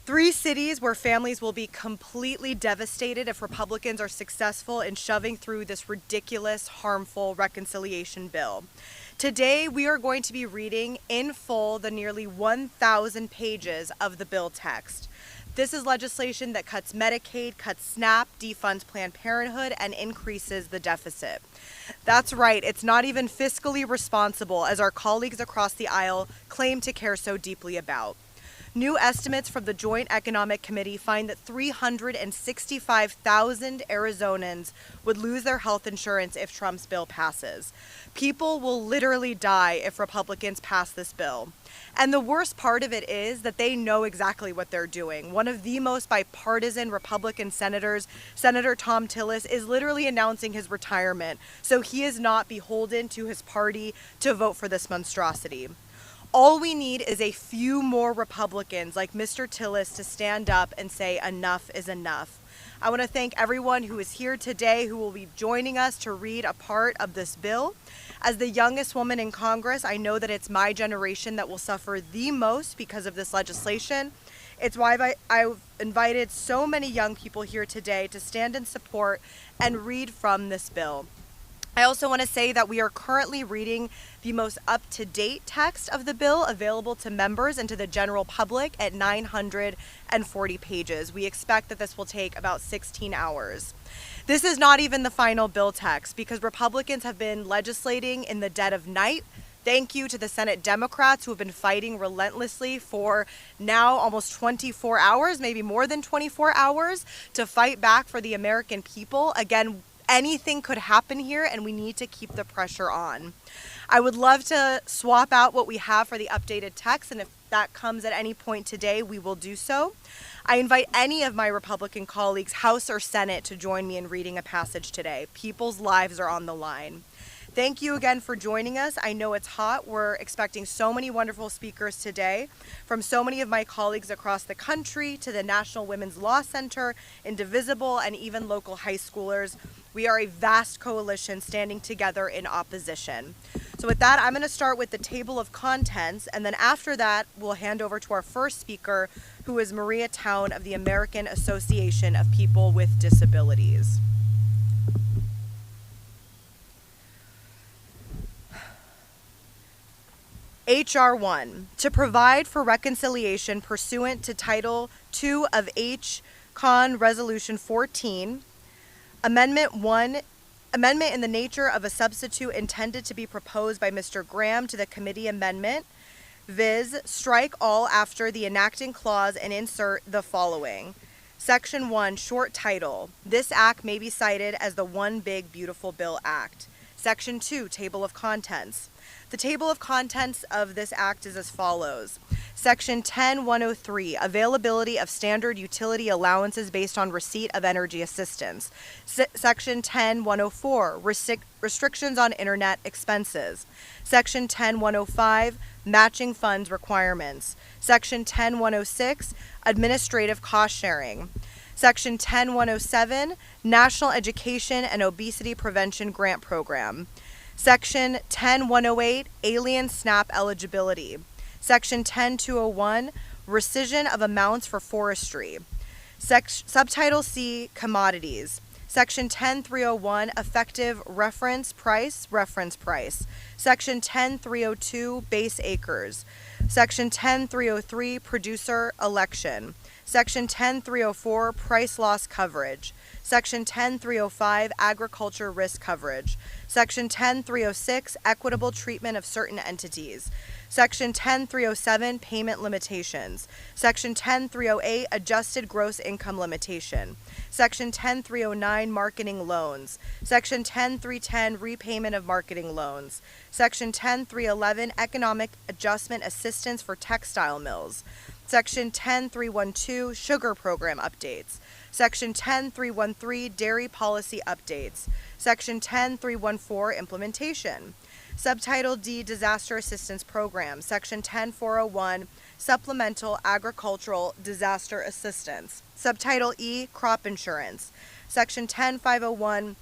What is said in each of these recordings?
3 cities where families will be completely devastated if Republicans are successful in shoving through this ridiculous, harmful reconciliation bill. Today, we are going to be reading in full the nearly 1,000 pages of the bill text. This is legislation that cuts Medicaid, cuts SNAP, defunds Planned Parenthood, and increases the deficit. That's right, it's not even fiscally responsible, as our colleagues across the aisle claim to care so deeply about. New estimates from the Joint Economic Committee find that 365,000 Arizonans would lose their health insurance if Trump's bill passes. People will literally die if Republicans pass this bill. And the worst part of it is that they know exactly what they're doing. One of the most bipartisan Republican senators, Senator Thom Tillis, is literally announcing his retirement, so he is not beholden to his party to vote for this monstrosity. All we need is a few more Republicans like Mr. Tillis to stand up and say enough is enough. I want to thank everyone who is here today who will be joining us to read a part of this bill. As the youngest woman in Congress, I know that it's my generation that will suffer the most because of this legislation. It's why I've invited so many young people here today to stand in support and read from this bill. I also want to say that we are currently reading the most up-to-date text of the bill available to members and to the general public at 940 pages. We expect that this will take about 16 hours. This is not even the final bill text because Republicans have been legislating in the dead of night. Thank you to the Senate Democrats who have been fighting relentlessly for now almost 24 hours, maybe more than 24 hours, to fight back for the American people. Again, anything could happen here and we need to keep the pressure on. I would love to swap out what we have for the updated text, and if that comes at any point today, we will do so. I invite any of my Republican colleagues, House or Senate, to join me in reading a passage today. People's lives are on the line. Thank you again for joining us. I know it's hot. We're expecting so many wonderful speakers today from so many of my colleagues across the country to the National Women's Law Center, Indivisible, and even local high schoolers. We are a vast coalition standing together in opposition. So with that, I'm going to start with the table of contents, and then after that, we'll hand over to our first speaker, who is Maria Town of the American Association of People with Disabilities. H.R. 1, to provide for reconciliation pursuant to Title II of H.Con. Resolution 14, Amendment 1, amendment in the nature of a substitute intended to be proposed by Mr. Graham to the committee amendment, viz. Strike all after the enacting clause and insert the following. Section 1, short title. This act may be cited as the One Big Beautiful Bill Act. Section 2, table of contents. The table of contents of this act is as follows. Section 10-103, availability of standard utility allowances based on receipt of energy assistance. Section 10-104, restrictions on internet expenses. Section 10-105, matching funds requirements. Section 10-106, administrative cost sharing. Section 10-107, National Education and Obesity Prevention Grant Program. Section 10-108, Alien SNAP eligibility. Section 10-201, rescission of amounts for forestry. Subtitle C, commodities. Section 10-301, effective reference price. Section 10-302, base acres. Section 10-303, producer election. Section 10-304, price loss coverage. Section 10-305, agriculture risk coverage. Section 10-306, equitable treatment of certain entities. Section 10-307, payment limitations. Section 10-308, adjusted gross income limitation. Section 10-309, marketing loans. Section 10-310, repayment of marketing loans. Section 10-311, economic adjustment assistance for textile mills. Section 10-312, sugar program updates. Section 10-313, dairy policy updates. Section 10-314, implementation. Subtitle D, disaster assistance program. Section 10-401, supplemental agricultural disaster assistance. Subtitle E, crop insurance. Section 10-501,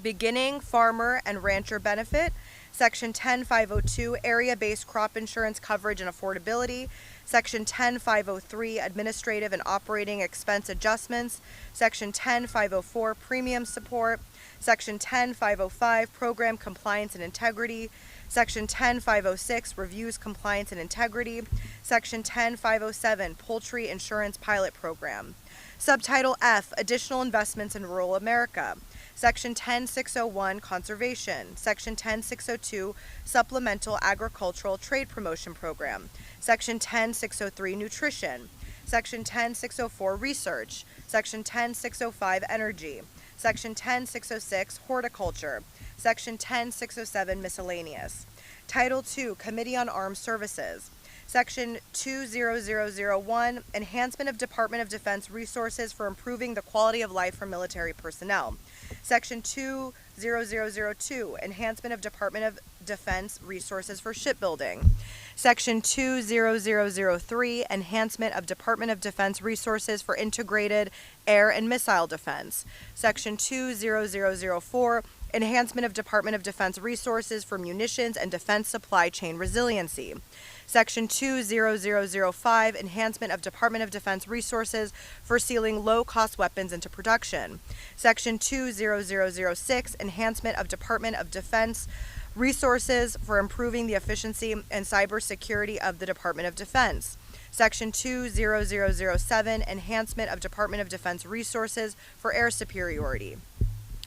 beginning farmer and rancher benefit. Section 10-502, area-based crop insurance coverage and affordability. Section 10503, Administrative and Operating Expense Adjustments. Section 10504, Premium Support. Section 10505, Program Compliance and Integrity. Section 10506, Reviews Compliance and Integrity. Section 10507, Poultry Insurance Pilot Program. Subtitle F, Additional Investments in Rural America. Section 10601, Conservation. Section 10602, Supplemental Agricultural Trade Promotion Program. Section 10603, Nutrition. Section 10604, Research. Section 10605, Energy. Section 10606, Horticulture. Section 10607, Miscellaneous. Title II, Committee on Armed Services. Section 20001, Enhancement of Department of Defense Resources for Improving the Quality of Life for Military Personnel. Section 20002, Enhancement of Department of Defense Resources for Shipbuilding. Section 20003, Enhancement of Department of Defense Resources for Integrated Air and Missile Defense. Section 20004, Enhancement of Department of Defense Resources for Munitions and Defense Supply Chain Resiliency. Section 20005, Enhancement of Department of Defense Resources for Sealing Low-Cost Weapons into Production. Section 20006, Enhancement of Department of Defense Resources for Improving the Efficiency and Cybersecurity of the Department of Defense. Section 20007, Enhancement of Department of Defense Resources for Air Superiority.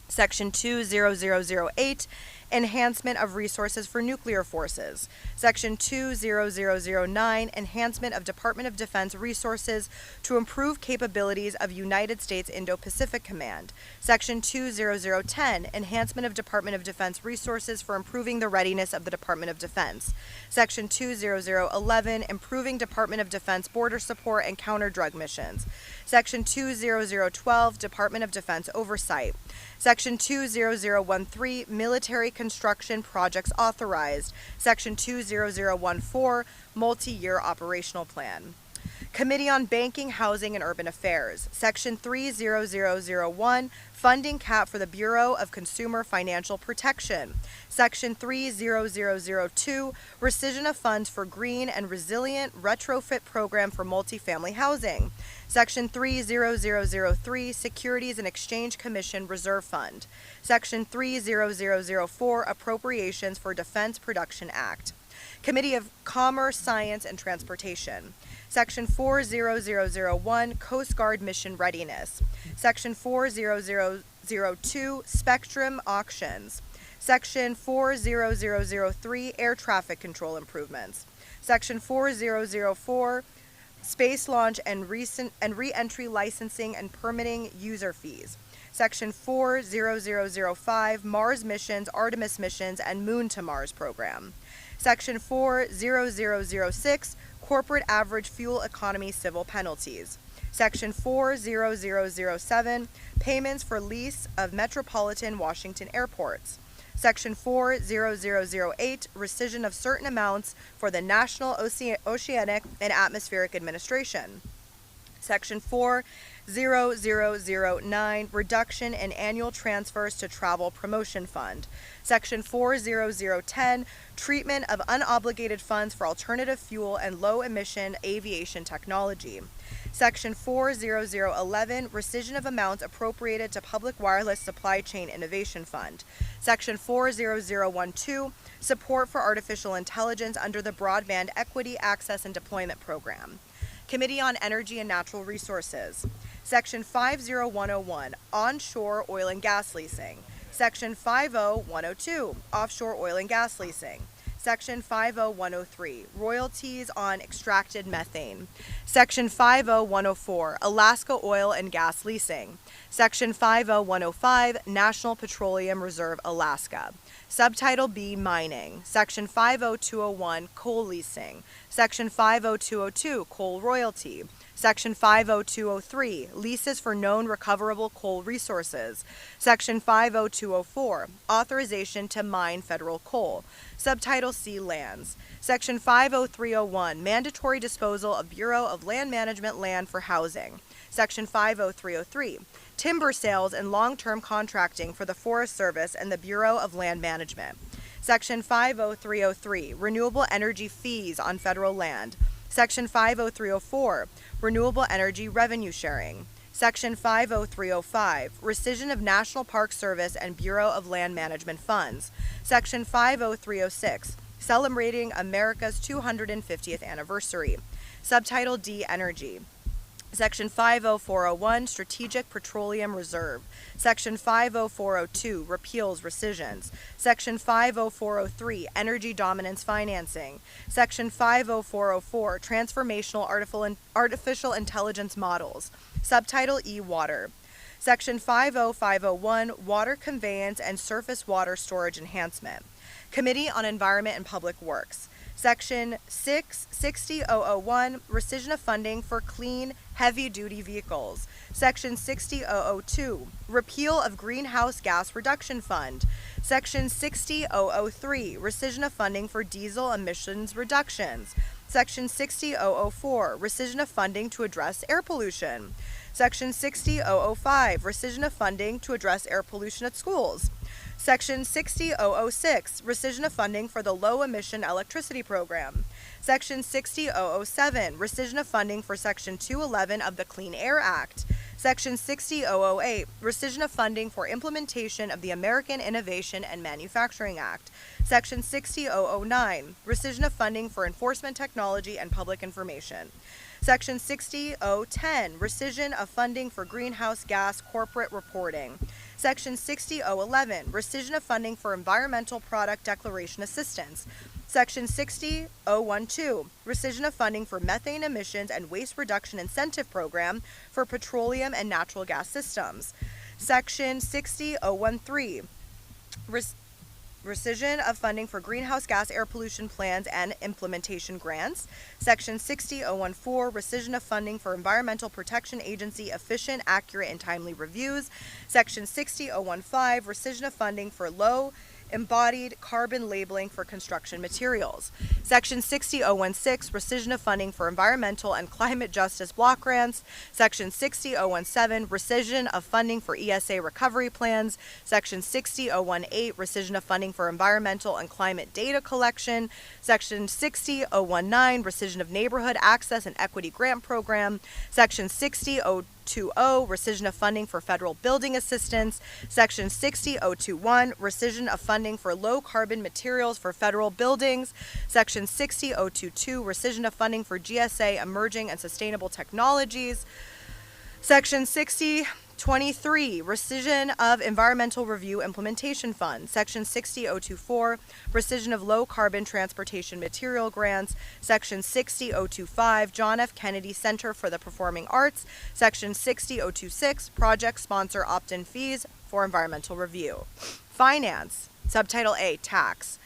Section 20008, Enhancement of Resources for Nuclear Forces. Section 20009, Enhancement of Department of Defense Resources to Improve Capabilities of United States Indo-Pacific Command. Section 20010, Enhancement of Department of Defense Resources for Improving the Readiness of the Department of Defense. Section 20011, Improving Department of Defense Border Support and Counter-Drug Missions. Section 20012, Department of Defense Oversight. Section 20013, Military Construction Projects Authorized. Section 20014, Multi-Year Operational Plan. Committee on Banking, Housing, and Urban Affairs. Section 30001, Funding Cap for the Bureau of Consumer Financial Protection. Section 30002, Rescission of Funds for Green and Resilient Retrofit Program for Multifamily Housing. Section 30003, Securities and Exchange Commission Reserve Fund. Section 30004, Appropriations for Defense Production Act. Committee of Commerce, Science, and Transportation. Section 40001, Coast Guard Mission Readiness. Section 40002, Spectrum Auctions. Section 40003, Air Traffic Control Improvements. Section 4004, Space Launch and Re-Entry Licensing and Permitting User Fees. Section 40005, Mars Missions, Artemis Missions, and Moon to Mars Program. Section 40006, Corporate Average Fuel Economy Civil Penalties. Section 40007, Payments for Lease of Metropolitan Washington Airports. Section 40008, Rescission of Certain Amounts for the National Oceanic and Atmospheric Administration. Section 40009, Reduction in Annual Transfers to Travel Promotion Fund. Section 40010, Treatment of Unobligated Funds for Alternative Fuel and Low-Emission Aviation Technology. Section 40011, Rescission of Amounts Appropriated to Public Wireless Supply Chain Innovation Fund. Section 40012, Support for Artificial Intelligence under the Broadband Equity, Access, and Deployment Program. Committee on Energy and Natural Resources. Section 50101, Onshore Oil and Gas Leasing. Section 50102, Offshore Oil and Gas Leasing. Section 50103, Royalties on Extracted Methane. Section 50104, Alaska Oil and Gas Leasing. Section 50105, National Petroleum Reserve Alaska. Subtitle B, Mining. Section 50201, Coal Leasing. Section 50202, Coal Royalty. Section 50203, Leases for Known Recoverable Coal Resources. Section 50204, Authorization to Mine Federal Coal. Subtitle C, Lands. Section 50301, Mandatory Disposal of Bureau of Land Management Land for Housing. Section 50303, Timber Sales and Long-Term Contracting for the Forest Service and the Bureau of Land Management. Section 50303, Renewable Energy Fees on Federal Land. Section 50304, renewable energy revenue sharing. Section 50305, rescission of National Park Service and Bureau of Land Management funds. Section 50306, celebrating America's 250th anniversary. Subtitle D, energy. Section 50401, Strategic Petroleum Reserve. Section 50402, repeals rescissions. Section 50403, Energy Dominance Financing. Section 50404, Transformational Artificial Intelligence Models. Subtitle E, water. Section 50501, Water Conveyance and Surface Water Storage Enhancement. Committee on Environment and Public Works. Section 60001, rescission of funding for clean, heavy-duty vehicles. Section 60002, repeal of Greenhouse Gas Reduction Fund. Section 60003, rescission of funding for diesel emissions reductions. Section 60004, rescission of funding to address air pollution. Section 60005, rescission of funding to address air pollution at schools. Section 60006, rescission of funding for the Low Emission Electricity Program. Section 60007, rescission of funding for Section 211 of the Clean Air Act. Section 60008, rescission of funding for implementation of the American Innovation and Manufacturing Act. Section 60009, rescission of funding for enforcement technology and public information. Section 60010, rescission of funding for greenhouse gas corporate reporting. Section 60011, rescission of funding for environmental product declaration assistance. Section 60012, rescission of funding for methane emissions and waste reduction incentive program for petroleum and natural gas systems. Section 60013, rescission of funding for greenhouse gas air pollution plans and implementation grants. Section 60014, rescission of funding for Environmental Protection Agency efficient, accurate, and timely reviews. Section 60015, rescission of funding for low embodied carbon labeling for construction materials. Section 60016, rescission of funding for environmental and climate justice block grants. Section 60017, rescission of funding for ESA recovery plans. Section 60018, rescission of funding for environmental and climate data collection. Section 60019, rescission of neighborhood access and equity grant program. Section 60020, rescission of funding for federal building assistance. Section 60021, rescission of funding for low carbon materials for federal buildings. Section 60022, rescission of funding for GSA emerging and sustainable technologies. Section 60023, rescission of Environmental Review Implementation Fund. Section 60024, rescission of low carbon transportation material grants. Section 60025, John F. Kennedy Center for the Performing Arts. Section 60026, project sponsor opt-in fees for environmental review. Finance. Subtitle A, tax.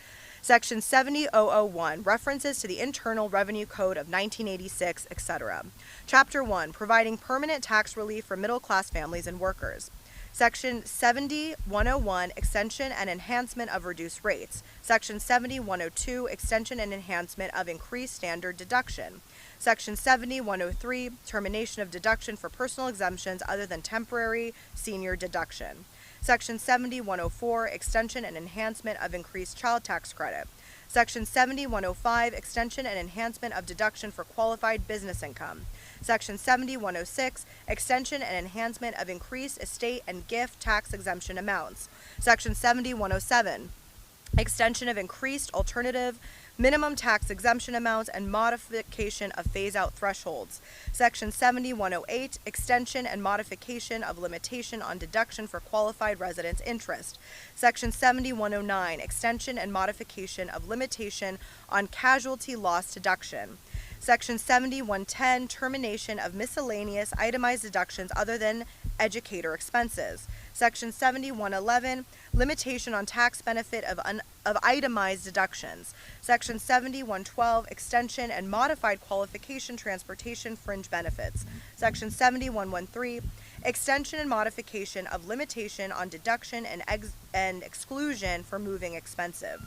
Section 70001, references to the Internal Revenue Code of 1986, etc. Chapter 1, providing permanent tax relief for middle-class families and workers. Section 70101, extension and enhancement of reduced rates. Section 70102, extension and enhancement of increased standard deduction. Section 70103, termination of deduction for personal exemptions other than temporary senior deduction. Section 70104, extension and enhancement of increased child tax credit. Section 70105, extension and enhancement of deduction for qualified business income. Section 70106, extension and enhancement of increased estate and gift tax exemption amounts. Section 70107, extension of increased alternative minimum tax exemption amounts and modification of phase-out thresholds. Section 70108, extension and modification of limitation on deduction for qualified residents' interest. Section 70109, extension and modification of limitation on casualty loss deduction. Section 70110, termination of miscellaneous itemized deductions other than educator expenses. Section 70111, limitation on tax benefit of itemized deductions. Section 70112, extension and modified qualification transportation fringe benefits. Section 70113, extension and modification of limitation on deduction and exclusion for moving expensive.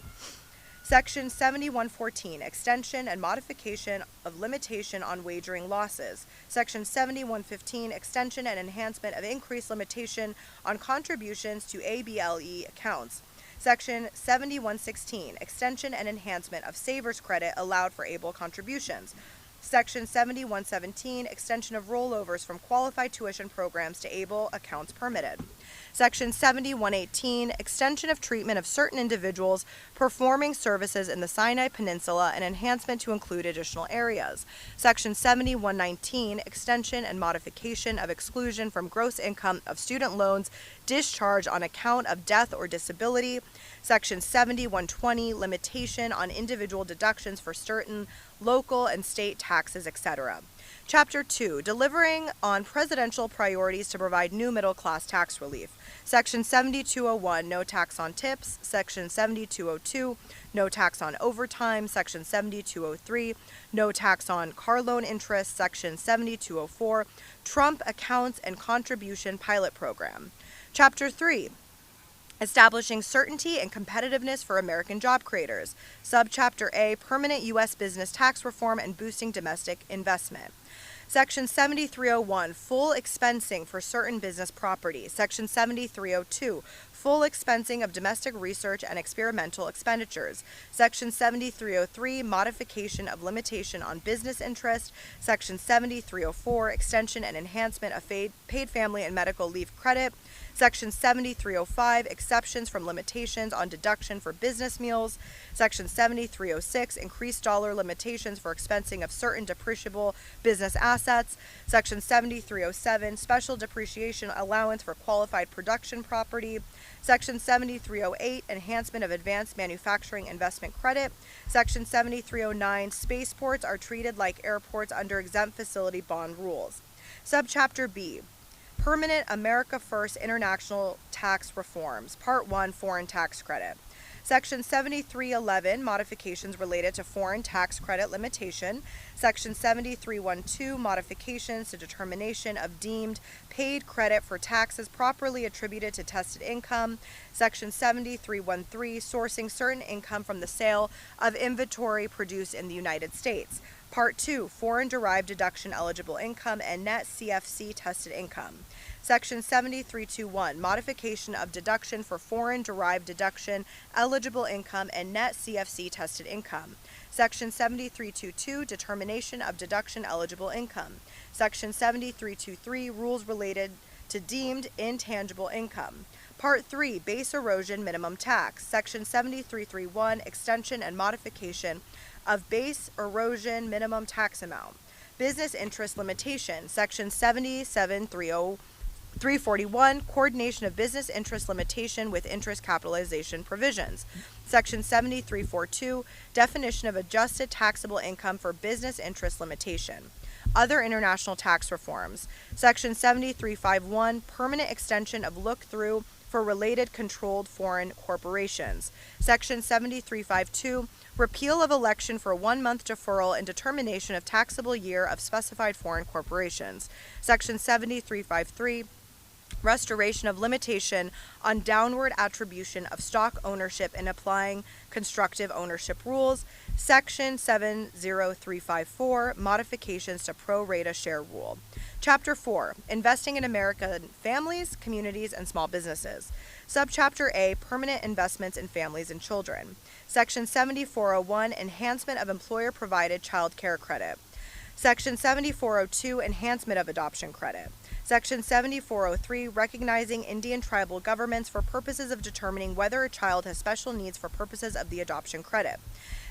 Section 7114, extension and modification of limitation on wagering losses. Section 7115, extension and enhancement of increased limitation on contributions to ABLE accounts. Section 7116, extension and enhancement of savers credit allowed for able contributions. Section 7117, extension of rollovers from qualified tuition programs to able accounts permitted. Section 7118, extension of treatment of certain individuals performing services in the Sinai Peninsula and enhancement to include additional areas. Section 7119, extension and modification of exclusion from gross income of student loans discharged on account of death or disability. Section 7120, limitation on individual deductions for certain local and state taxes, etc. Chapter 2, delivering on presidential priorities to provide new middle-class tax relief. Section 7201, no tax on tips. Section 7202, no tax on overtime. Section 7203, no tax on car loan interest. Section 7204, Trump accounts and contribution pilot program. Chapter 3, establishing certainty and competitiveness for American job creators. Subchapter A, permanent U.S. business tax reform and boosting domestic investment. Section 7301, full expensing for certain business property. Section 7302, full expensing of domestic research and experimental expenditures. Section 7303, modification of limitation on business interest. Section 7304, extension and enhancement of paid family and medical leave credit. Section 7305, exceptions from limitations on deduction for business meals. Section 7306, increased dollar limitations for expensing of certain depreciable business assets. Section 7307, special depreciation allowance for qualified production property. Section 7308, enhancement of advanced manufacturing investment credit. Section 7309, spaceports are treated like airports under exempt facility bond rules. Subchapter B, permanent America First international tax reforms. Part 1, foreign tax credit. Section 7311, modifications related to foreign tax credit limitation. Section 7312, modifications to determination of deemed paid credit for taxes properly attributed to tested income. Section 7313, sourcing certain income from the sale of inventory produced in the United States. Part 2, foreign-derived deduction eligible income and net CFC tested income. Section 7321, modification of deduction for foreign-derived deduction eligible income and net CFC tested income. Section 7322, determination of deduction eligible income. Section 7323, rules related to deemed intangible income. Part 3, base erosion minimum tax. Section 7331, extension and modification of base erosion minimum tax amount. Business interest limitation. Section 341, coordination of business interest limitation with interest capitalization provisions. Section 7342, definition of adjusted taxable income for business interest limitation. Other international tax reforms. Section 7351, permanent extension of look-through for related controlled foreign corporations. Section 7352, repeal of election for 1 month deferral and determination of taxable year of specified foreign corporations. Section 7353, restoration of limitation on downward attribution of stock ownership and applying constructive ownership rules. Section 70354, modifications to pro rata share rule. Chapter 4, investing in American families, communities, and small businesses. Subchapter A, permanent investments in families and children. Section 7401, enhancement of employer-provided child care credit. Section 7402, enhancement of adoption credit. Section 7403, recognizing Indian tribal governments for purposes of determining whether a child has special needs for purposes of the adoption credit.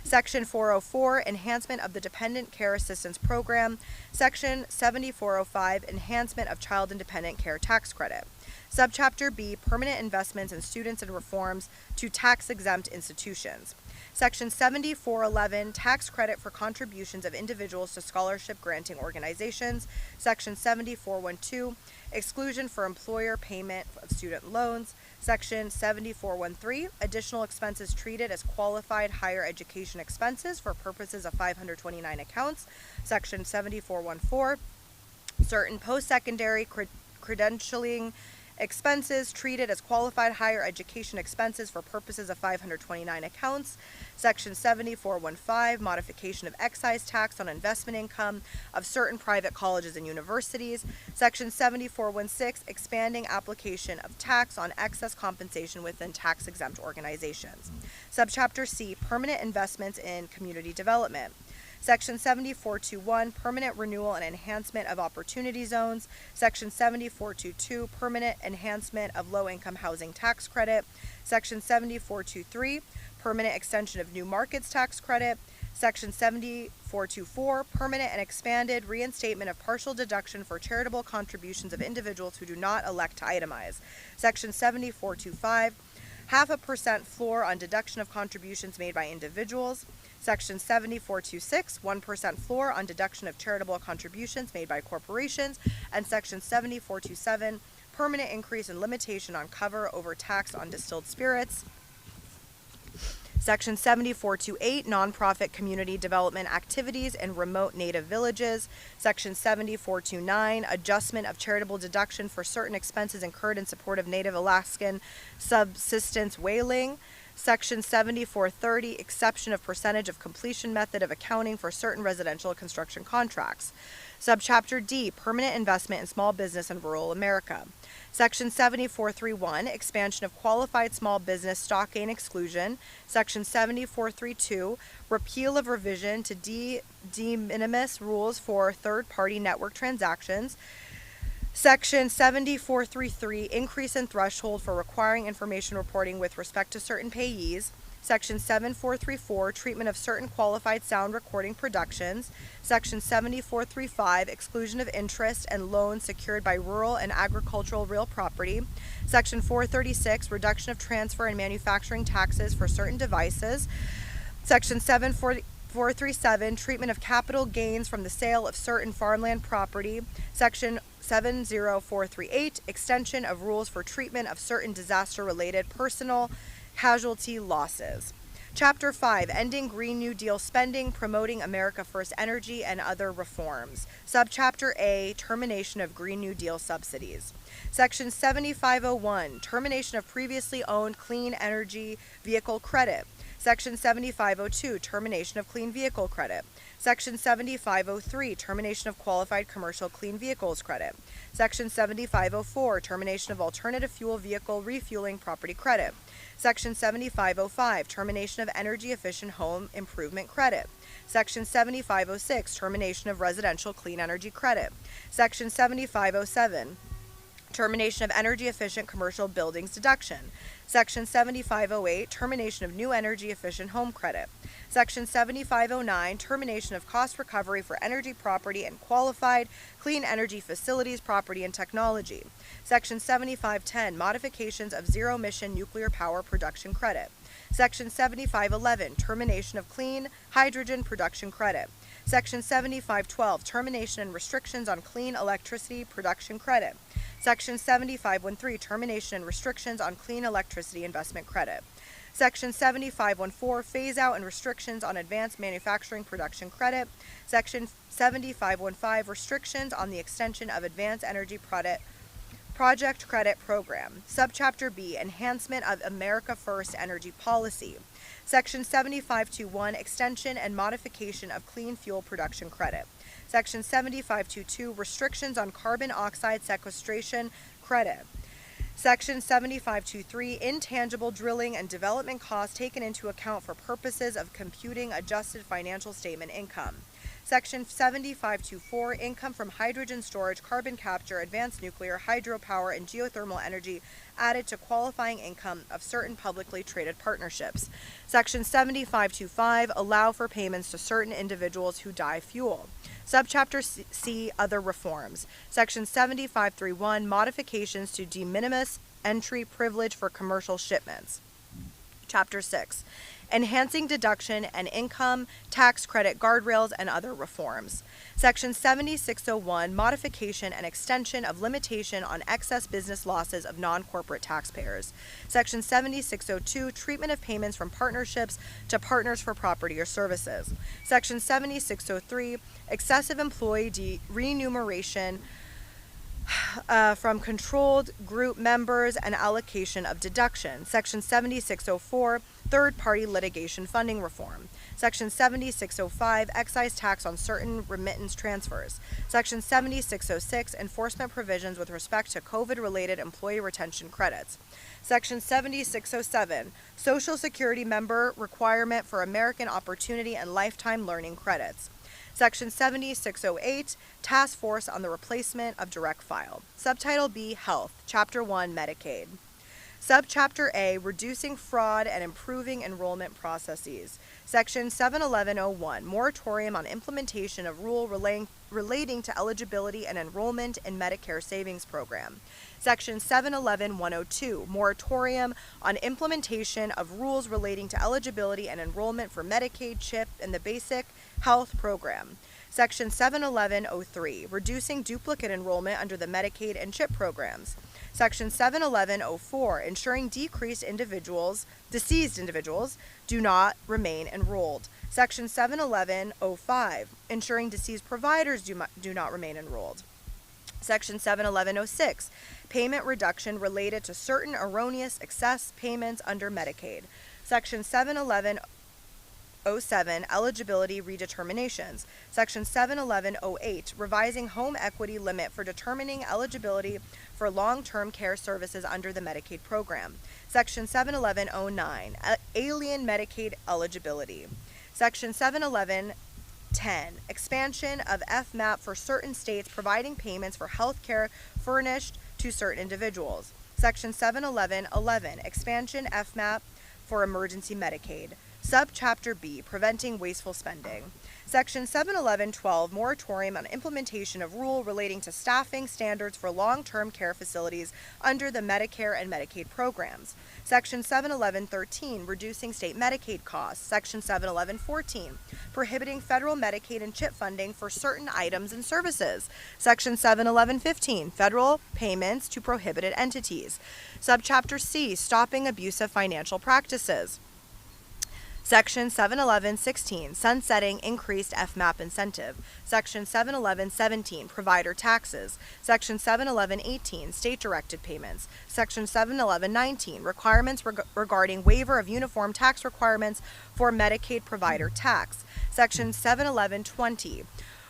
Section 404, enhancement of the Dependent Care Assistance Program. Section 7405, enhancement of Child Independent Care Tax Credit. Subchapter B, permanent investments in students and reforms to tax-exempt institutions. Section 7411, tax credit for contributions of individuals to scholarship-granting organizations. Section 7412, exclusion for employer payment of student loans. Section 7413, additional expenses treated as qualified higher education expenses for purposes of 529 accounts. Section 7414, certain post-secondary credentialing expenses treated as qualified higher education expenses for purposes of 529 accounts. Section 7415, modification of excise tax on investment income of certain private colleges and universities. Section 7416, expanding application of tax on excess compensation within tax-exempt organizations. Subchapter C, permanent investments in community development. Section 7421, permanent renewal and enhancement of opportunity zones. Section 7422, permanent enhancement of low-income housing tax credit. Section 7423, permanent extension of new markets tax credit. Section 7424, permanent and expanded reinstatement of partial deduction for charitable contributions of individuals who do not elect to itemize. Section 7425, 0.5% floor on deduction of contributions made by individuals. Section 7426, 1% floor on deduction of charitable contributions made by corporations. And Section 7427, permanent increase in limitation on cover over tax on distilled spirits. Section 7428, nonprofit community development activities in remote native villages. Section 7429, adjustment of charitable deduction for certain expenses incurred in support of Native Alaskan subsistence whaling. Section 7430, exception of percentage of completion method of accounting for certain residential construction contracts. Subchapter D, permanent investment in small business in rural America. Section 7431, expansion of qualified small business stock gain exclusion. Section 7432, repeal of revision to de minimis rules for third-party network transactions. Section 7433, increase in threshold for requiring information reporting with respect to certain payees. Section 7434, treatment of certain qualified sound recording productions. Section 7435, exclusion of interest and loans secured by rural and agricultural real property. Section 436, reduction of transfer and manufacturing taxes for certain devices. Section 7437, treatment of capital gains from the sale of certain farmland property. Section 70438, extension of rules for treatment of certain disaster-related personal casualty losses. Chapter 5, ending Green New Deal spending, promoting America First energy and other reforms. Subchapter A, termination of Green New Deal subsidies. Section 7501, termination of previously owned clean energy vehicle credit. Section 7502, termination of clean vehicle credit. Section 7503, termination of qualified commercial clean vehicles credit. Section 7504, termination of alternative fuel vehicle refueling property credit. Section 7505, termination of energy efficient home improvement credit. Section 7506, termination of residential clean energy credit. Section 7507, termination of energy efficient commercial buildings deduction. Section 7508, termination of new energy efficient home credit. Section 7509, termination of cost recovery for energy property and qualified clean energy facilities, property, and technology. Section 7510, modifications of zero-emission nuclear power production credit. Section 7511, termination of clean hydrogen production credit. Section 7512, termination and restrictions on clean electricity production credit. Section 7513, termination and restrictions on clean electricity investment credit. Section 7514, phase out and restrictions on advanced manufacturing production credit. Section 7515, restrictions on the extension of advanced energy project credit program. Subchapter B, enhancement of America First energy policy. Section 7521, extension and modification of clean fuel production credit. Section 7522, restrictions on carbon oxide sequestration credit. Section 7523, intangible drilling and development costs taken into account for purposes of computing adjusted financial statement income. Section 7524, income from hydrogen storage, carbon capture, advanced nuclear, hydropower, and geothermal energy added to qualifying income of certain publicly traded partnerships. Section 7525, allow for payments to certain individuals who die fuel. Subchapter C, other reforms. Section 7531, modifications to de minimis entry privilege for commercial shipments. Chapter 6, enhancing deduction and income tax credit guardrails and other reforms. Section 7601, modification and extension of limitation on excess business losses of non-corporate taxpayers. Section 7602, treatment of payments from partnerships to partners for property or services. Section 7603, excessive employee remuneration from controlled group members and allocation of deduction. Section 7604, third-party litigation funding reform. Section 7605, excise tax on certain remittance transfers. Section 7606, enforcement provisions with respect to COVID-related employee retention credits. Section 7607, Social Security member requirement for American Opportunity and Lifetime Learning credits. Section 7608, Task Force on the Replacement of Direct File. Subtitle B, Health, Chapter 1, Medicaid. Subchapter A, Reducing Fraud and Improving Enrollment Processes. Section 71101, Moratorium on Implementation of Rule relating to Eligibility and Enrollment in Medicare Savings Program. Section 711102, Moratorium on Implementation of Rules relating to Eligibility and Enrollment for Medicaid, CHIP, and the Basic Health Program. Section 71103, Reducing Duplicate Enrollment under the Medicaid and CHIP programs. Section 71104, ensuring deceased individuals do not remain enrolled. Section 71105, ensuring deceased providers do not remain enrolled. Section 71106, payment reduction related to certain erroneous excess payments under Medicaid. Section 71107, eligibility redeterminations. Section 71108, revising home equity limit for determining eligibility for long-term care services under the Medicaid program. Section 71109, alien Medicaid eligibility. Section 71110, expansion of FMAP for certain states providing payments for health care furnished to certain individuals. Section 71111, expansion FMAP for emergency Medicaid. Subchapter B, Preventing Wasteful Spending. Section 71112, Moratorium on Implementation of Rule relating to staffing standards for long-term care facilities under the Medicare and Medicaid programs. Section 71113, Reducing State Medicaid Costs. Section 71114, Prohibiting federal Medicaid and CHIP funding for certain items and services. Section 71115, Federal payments to prohibited entities. Subchapter C, Stopping Abusive Financial Practices. Section 711.16, sunsetting increased FMAP incentive. Section 711.17, provider taxes. Section 711.18, state-directed payments. Section 711.19, requirements regarding waiver of uniform tax requirements for Medicaid provider tax. Section 711.20,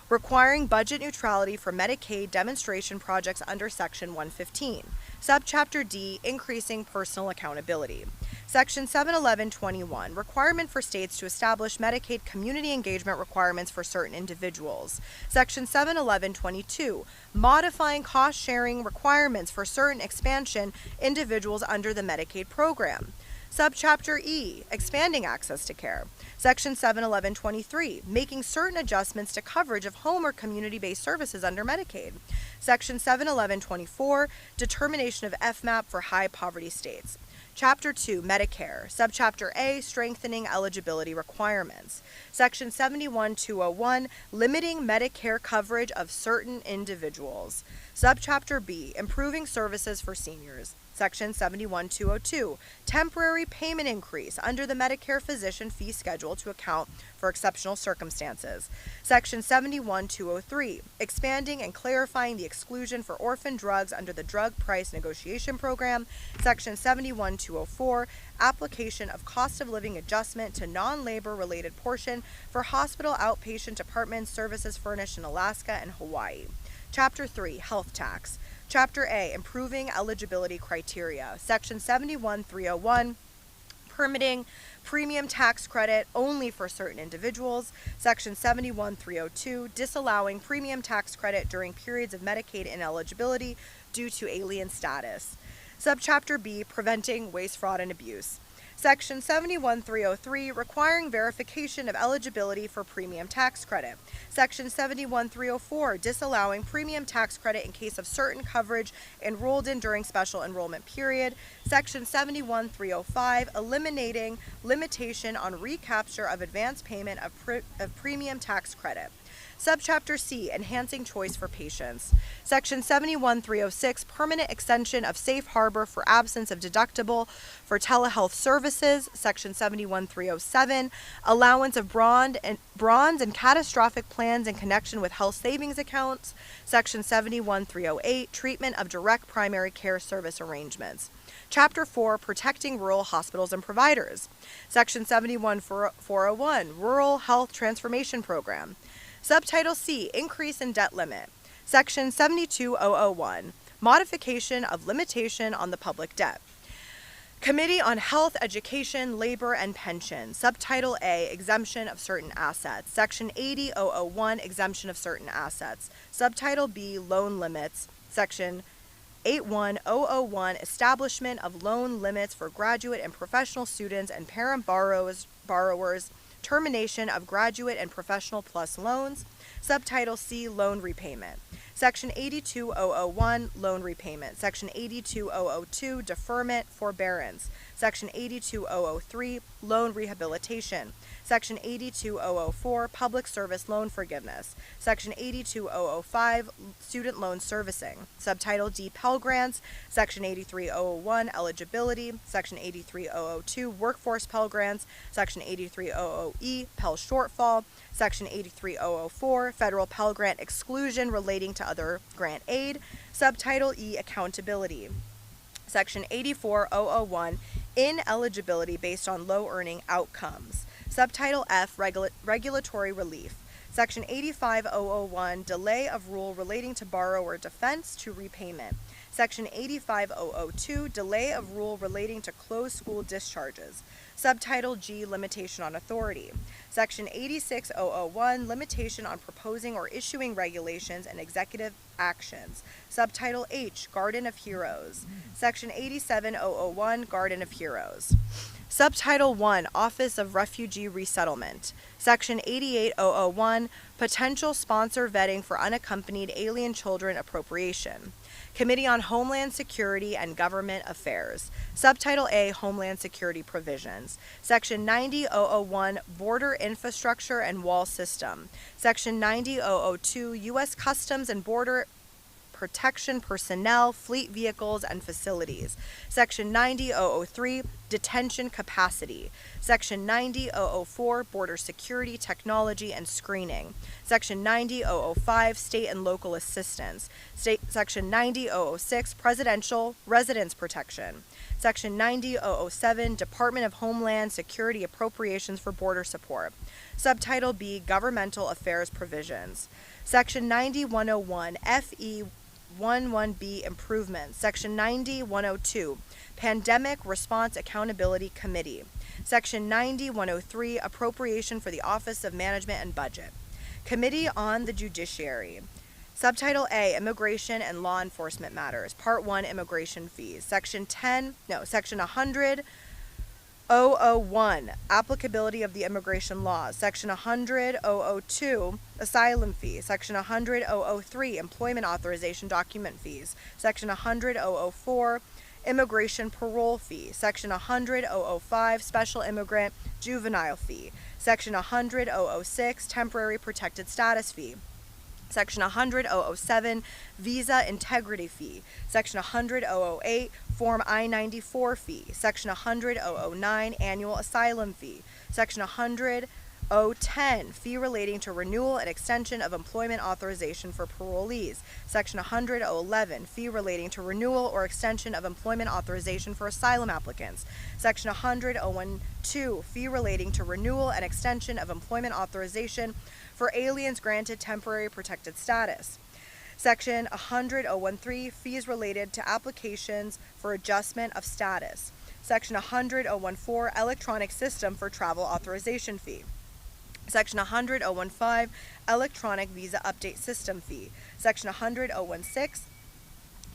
requiring budget neutrality for Medicaid demonstration projects under Section 115. Subchapter D, increasing personal accountability. Section 71121, requirement for states to establish Medicaid community engagement requirements for certain individuals. Section 71122, modifying cost-sharing requirements for certain expansion individuals under the Medicaid program. Subchapter E, expanding access to care. Section 71123, making certain adjustments to coverage of home or community-based services under Medicaid. Section 71124, determination of FMAP for high poverty states. Chapter 2, Medicare. Subchapter A, strengthening eligibility requirements. Section 71201, limiting Medicare coverage of certain individuals. Subchapter B, improving services for seniors. Section 71202, temporary payment increase under the Medicare physician fee schedule to account for exceptional circumstances. Section 71203, expanding and clarifying the exclusion for orphan drugs under the Drug Price Negotiation Program. Section 71204, application of cost of living adjustment to non-labor related portion for hospital outpatient department services furnished in Alaska and Hawaii. Chapter 3, Health Tax. Chapter A, Improving Eligibility Criteria. Section 71301, permitting premium tax credit only for certain individuals. Section 71302, disallowing premium tax credit during periods of Medicaid ineligibility due to alien status. Subchapter B, Preventing Waste, Fraud, and Abuse. Section 71303, requiring verification of eligibility for premium tax credit. Section 71304, disallowing premium tax credit in case of certain coverage enrolled in during special enrollment period. Section 71305, eliminating limitation on recapture of advance payment of premium tax credit. Subchapter C, Enhancing Choice for Patients. Section 71306, permanent extension of safe harbor for absence of deductible for telehealth services. Section 71307, allowance of bronze and catastrophic plans in connection with health savings accounts. Section 71308, treatment of direct primary care service arrangements. Chapter 4, Protecting Rural Hospitals and Providers. Section 71401, Rural Health Transformation Program. Subtitle C, Increase in Debt Limit. Section 72001, Modification of Limitation on the Public Debt. Committee on Health, Education, Labor, and Pension. Subtitle A, Exemption of Certain Assets. Section 80001, Exemption of Certain Assets. Subtitle B, Loan Limits. Section 81001, Establishment of Loan Limits for Graduate and Professional Students and Parent Borrowers. Termination of Graduate and Professional Plus Loans. Subtitle C, Loan Repayment. Section 82001, Loan Repayment. Section 82002, Deferment, Forbearance. Section 82003, Loan Rehabilitation. Section 82004, Public Service Loan Forgiveness. Section 82005, Student Loan Servicing. Subtitle D, Pell Grants. Section 83001, Eligibility. Section 83002, Workforce Pell Grants. Section 83000E, Pell Shortfall. Section 83004, Federal Pell Grant Exclusion relating to other grant aid. Subtitle E, Accountability. Section 84001, Ineligibility based on low earning outcomes. Subtitle F, Regulatory Relief. Section 85001, Delay of Rule relating to borrower defense to repayment. Section 85002, Delay of Rule relating to closed school discharges. Subtitle G, Limitation on Authority. Section 86001, Limitation on proposing or issuing regulations and executive actions. Subtitle H, Garden of Heroes. Section 87001, Garden of Heroes. Subtitle 1, Office of Refugee Resettlement. Section 88001, Potential Sponsor Vetting for Unaccompanied Alien Children Appropriation. Committee on Homeland Security and Government Affairs. Subtitle A, Homeland Security Provisions. Section 90001, Border Infrastructure and Wall System. Section 90002, U.S. Customs and Border Protection Personnel, Fleet Vehicles, and Facilities. Section 90003, Detention Capacity. Section 90004, Border Security, Technology, and Screening. Section 90005, State and Local Assistance. Section 90006, Presidential Residence Protection. Section 90007, Department of Homeland Security Appropriations for Border Support. Subtitle B, Governmental Affairs Provisions. Section 90101, FE 11B Improvements. Section 90102, Pandemic Response Accountability Committee. Section 90103, Appropriation for the Office of Management and Budget. Committee on the Judiciary. Subtitle A, Immigration and Law Enforcement Matters. Part 1, Immigration Fees. Section 10001, Applicability of the Immigration Laws. Section 10002, Asylum Fees. Section 10003, Employment Authorization Document Fees. Section 10004, Immigration Parole Fee. Section 10005, Special Immigrant Juvenile Fee. Section 10006, Temporary Protected Status Fee. Section 10007, Visa Integrity Fee. Section 10008, Form I-94 Fee. Section 10009, Annual Asylum Fee. Section 10010, Fee relating to renewal and extension of employment authorization for parolees. Section 10011, Fee relating to renewal or extension of employment authorization for asylum applicants. Section 10012, Fee relating to renewal and extension of employment authorization for aliens granted temporary protected status. Section 10013, Fees related to applications for adjustment of status. Section 10014, Electronic System for Travel Authorization Fee. Section 10015, Electronic Visa Update System Fee. Section 10016,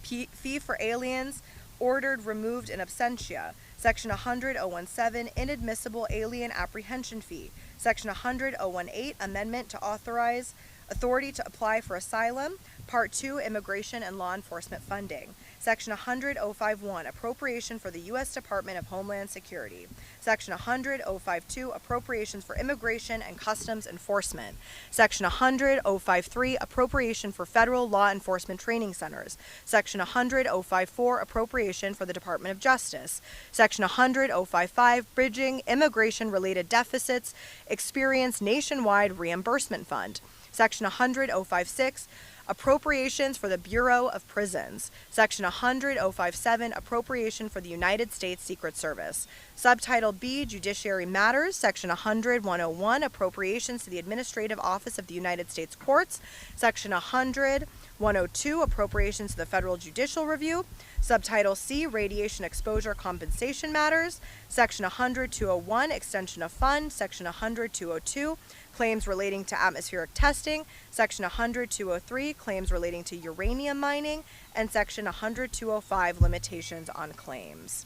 Fee for aliens ordered removed in absentia. Section 10017, Inadmissible Alien Apprehension Fee. Section 10018, Amendment to Authorize Authority to Apply for Asylum. Part 2, Immigration and Law Enforcement Funding. Section 10051, Appropriation for the U.S. Department of Homeland Security. Section 10052, Appropriations for Immigration and Customs Enforcement. Section 10053, Appropriation for Federal Law Enforcement Training Centers. Section 10054, Appropriation for the Department of Justice. Section 10055, Bridging Immigration-Related Deficits Experience Nationwide Reimbursement Fund. Section 10056, Appropriations for the Bureau of Prisons. Section 100.057, Appropriation for the United States Secret Service. Subtitle B, Judiciary Matters. Section 100.101, Appropriations to the Administrative Office of the United States Courts. Section 100.102, Appropriations to the Federal Judicial Review. Subtitle C, Radiation Exposure Compensation Matters. Section 100.201, Extension of Fund. Section 100.202, Claims relating to atmospheric testing. Section 100.203, Claims relating to uranium mining. And Section 100.205, Limitations on Claims.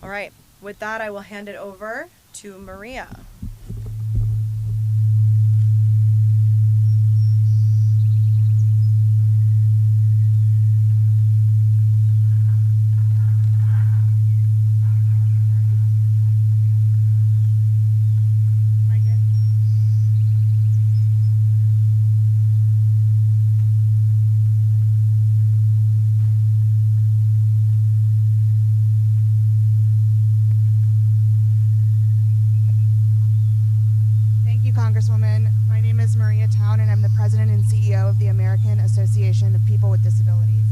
All right, with that, I will hand it over to Maria. Congresswoman. My name is Maria Town, and I'm the President and CEO of the American Association of People with Disabilities.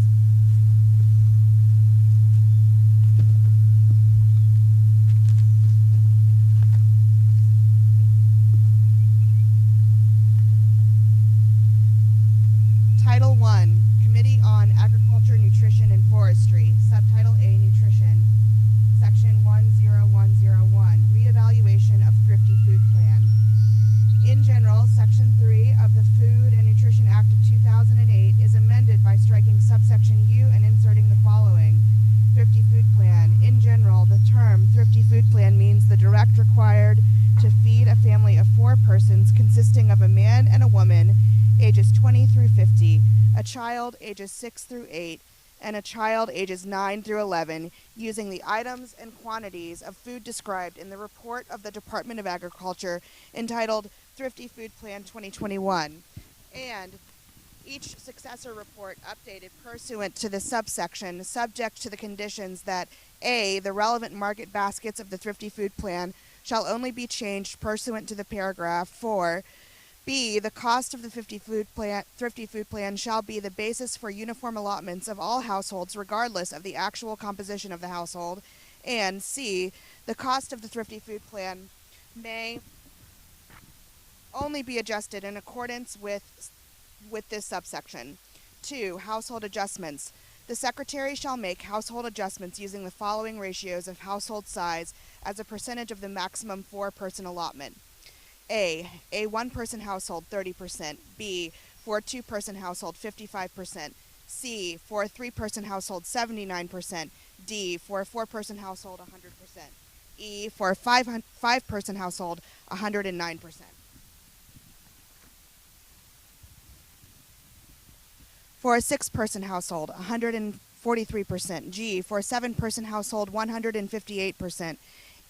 Title I, Committee on Agriculture, Nutrition, and Forestry. Subtitle A, Nutrition. Section 10101, Reevaluation of Thrifty Food Plan. In general, Section 3 of the Food and Nutrition Act of 2008 is amended by striking subsection U and inserting the following. Thrifty Food Plan. In general, the term Thrifty Food Plan means the direct required to feed a family of 4 persons consisting of a man and a woman, ages 20 through 50, a child ages 6 through 8, and a child ages 9 through 11, using the items and quantities of food described in the report of the Department of Agriculture entitled Thrifty Food Plan 2021, and each successor report updated pursuant to the subsection, subject to the conditions that A, the relevant market baskets of the Thrifty Food Plan shall only be changed pursuant to the paragraph 4, B, the cost of the Thrifty Food Plan shall be the basis for uniform allotments of all households regardless of the actual composition of the household, and C, the cost of the Thrifty Food Plan may only be adjusted in accordance with this subsection. 2. Household adjustments. The Secretary shall make household adjustments using the following ratios of household size as a percentage of the maximum 4-person allotment. A 1-person household 30%, B, for a 2-person household 55%, C, for a 3-person household 79%, D, for a 4-person household 100%, E, for a 5-person household 109%. For a 6-person household 143%, G, for a 7-person household 158%,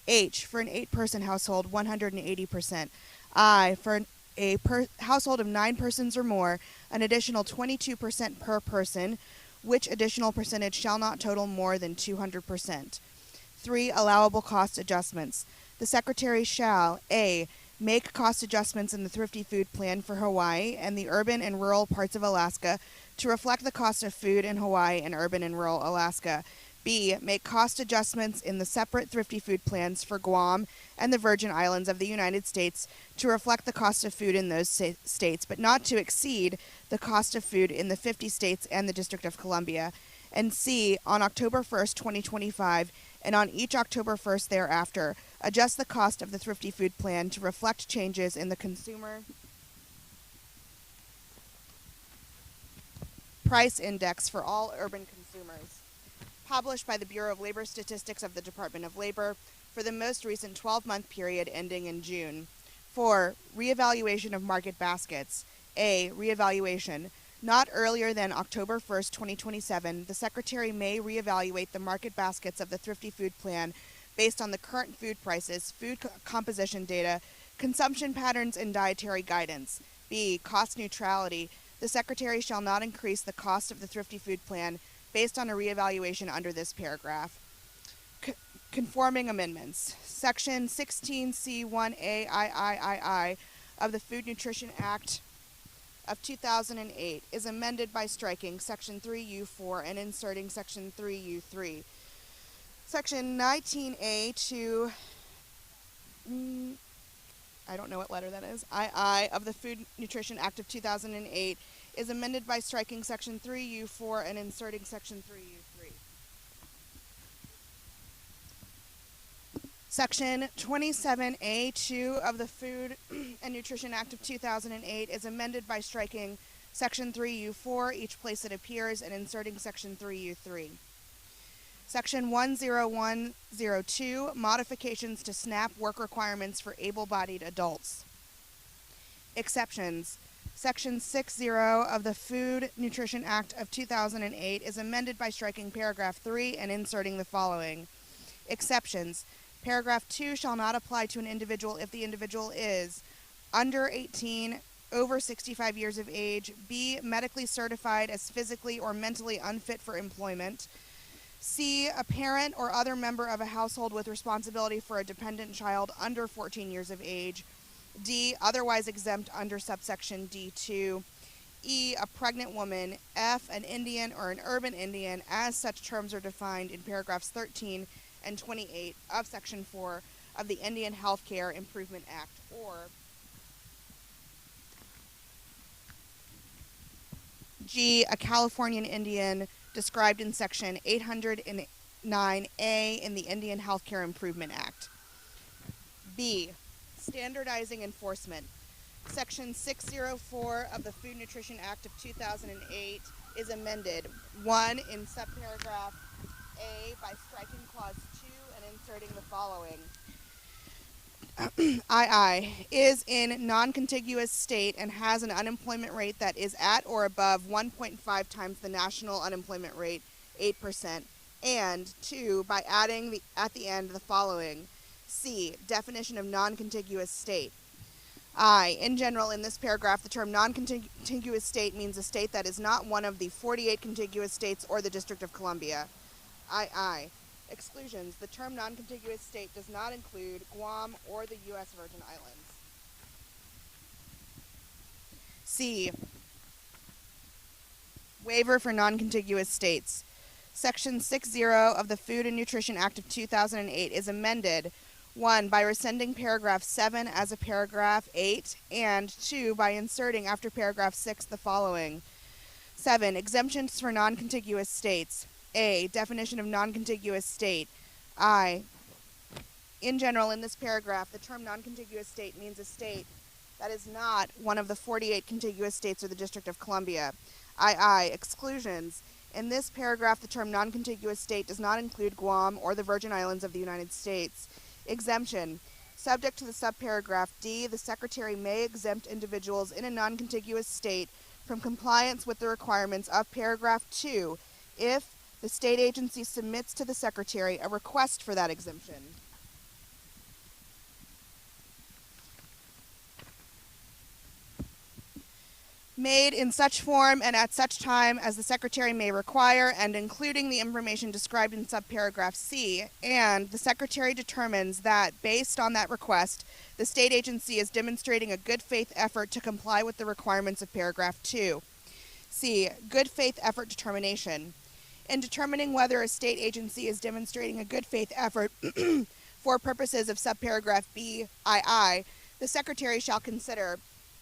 H, for an 8-person household 180%, I, for a household of 9 persons or more, an additional 22% per person, which additional percentage shall not total more than 200%. 3. Allowable cost adjustments. The Secretary shall, A, make cost adjustments in the Thrifty Food Plan for Hawaii and the urban and rural parts of Alaska to reflect the cost of food in Hawaii and urban and rural Alaska. B, make cost adjustments in the separate Thrifty Food Plans for Guam and the Virgin Islands of the United States to reflect the cost of food in those states, but not to exceed the cost of food in the 50 states and the District of Columbia. And C, on October 1st, 2025, and on each October 1st thereafter, adjust the cost of the Thrifty Food Plan to reflect changes in the consumer price index for all urban consumers, published by the Bureau of Labor Statistics of the Department of Labor for the most recent 12-month period ending in June. 4. Reevaluation of market baskets. A. Reevaluation. Not earlier than October 1st, 2027, the Secretary may reevaluate the market baskets of the Thrifty Food Plan based on the current food prices, food composition data, consumption patterns, and dietary guidance. B. Cost neutrality. The Secretary shall not increase the cost of the Thrifty Food Plan based on a reevaluation under this paragraph. Conforming amendments. Section 16C1A III of the Food Nutrition Act of 2008 is amended by striking Section 3U4 and inserting Section 3U3. Section 19A to, I don't know what letter that is, II of the Food Nutrition Act of 2008 is amended by striking Section 3U4 and inserting Section 3U3. Section 27A2 of the Food and Nutrition Act of 2008 is amended by striking Section 3U4, each place it appears, and inserting Section 3U3. Section 10102, modifications to SNAP work requirements for able-bodied adults. Exceptions. Section 60 of the Food Nutrition Act of 2008 is amended by striking paragraph 3 and inserting the following. Exceptions. Paragraph 2 shall not apply to an individual if the individual is under 18, over 65 years of age, B, medically certified as physically or mentally unfit for employment, C, a parent or other member of a household with responsibility for a dependent child under 14 years of age, D, otherwise exempt under subsection D2, E, a pregnant woman, F, an Indian or an urban Indian, as such terms are defined in paragraphs 13 and 28 of Section 4 of the Indian Healthcare Improvement Act, or G, a Californian Indian described in Section 809A in the Indian Healthcare Improvement Act. B, standardizing enforcement. Section 604 of the Food Nutrition Act of 2008 is amended, 1, in subparagraph A by striking clause 2 and inserting the following. II is in non-contiguous state and has an unemployment rate that is at or above 1.5 times the national unemployment rate, 8%, and 2, by adding at the end the following. C, definition of non-contiguous state. I, in general, in this paragraph, the term non-contiguous state means a state that is not one of the 48 contiguous states or the District of Columbia. II. Exclusions. The term non-contiguous state does not include Guam or the U.S. Virgin Islands. C. Waiver for non-contiguous states. Section 60 of the Food and Nutrition Act of 2008 is amended, 1, by rescinding paragraph 7 as a paragraph 8, and 2, by inserting after paragraph 6 the following. 7. Exemptions for non-contiguous states. A, definition of non-contiguous state. I, in general, in this paragraph, the term non-contiguous state means a state that is not one of the 48 contiguous states or the District of Columbia. II, exclusions. In this paragraph, the term non-contiguous state does not include Guam or the Virgin Islands of the United States. Exemption. Subject to the subparagraph D, the Secretary may exempt individuals in a non-contiguous state from compliance with the requirements of paragraph 2 if the state agency submits to the Secretary a request for that exemption. Made in such form and at such time as the Secretary may require, and including the information described in subparagraph C, and the Secretary determines that, based on that request, the state agency is demonstrating a good faith effort to comply with the requirements of paragraph 2. C. Good faith effort determination. In determining whether a state agency is demonstrating a good faith effort for purposes of subparagraph B, II, the Secretary shall consider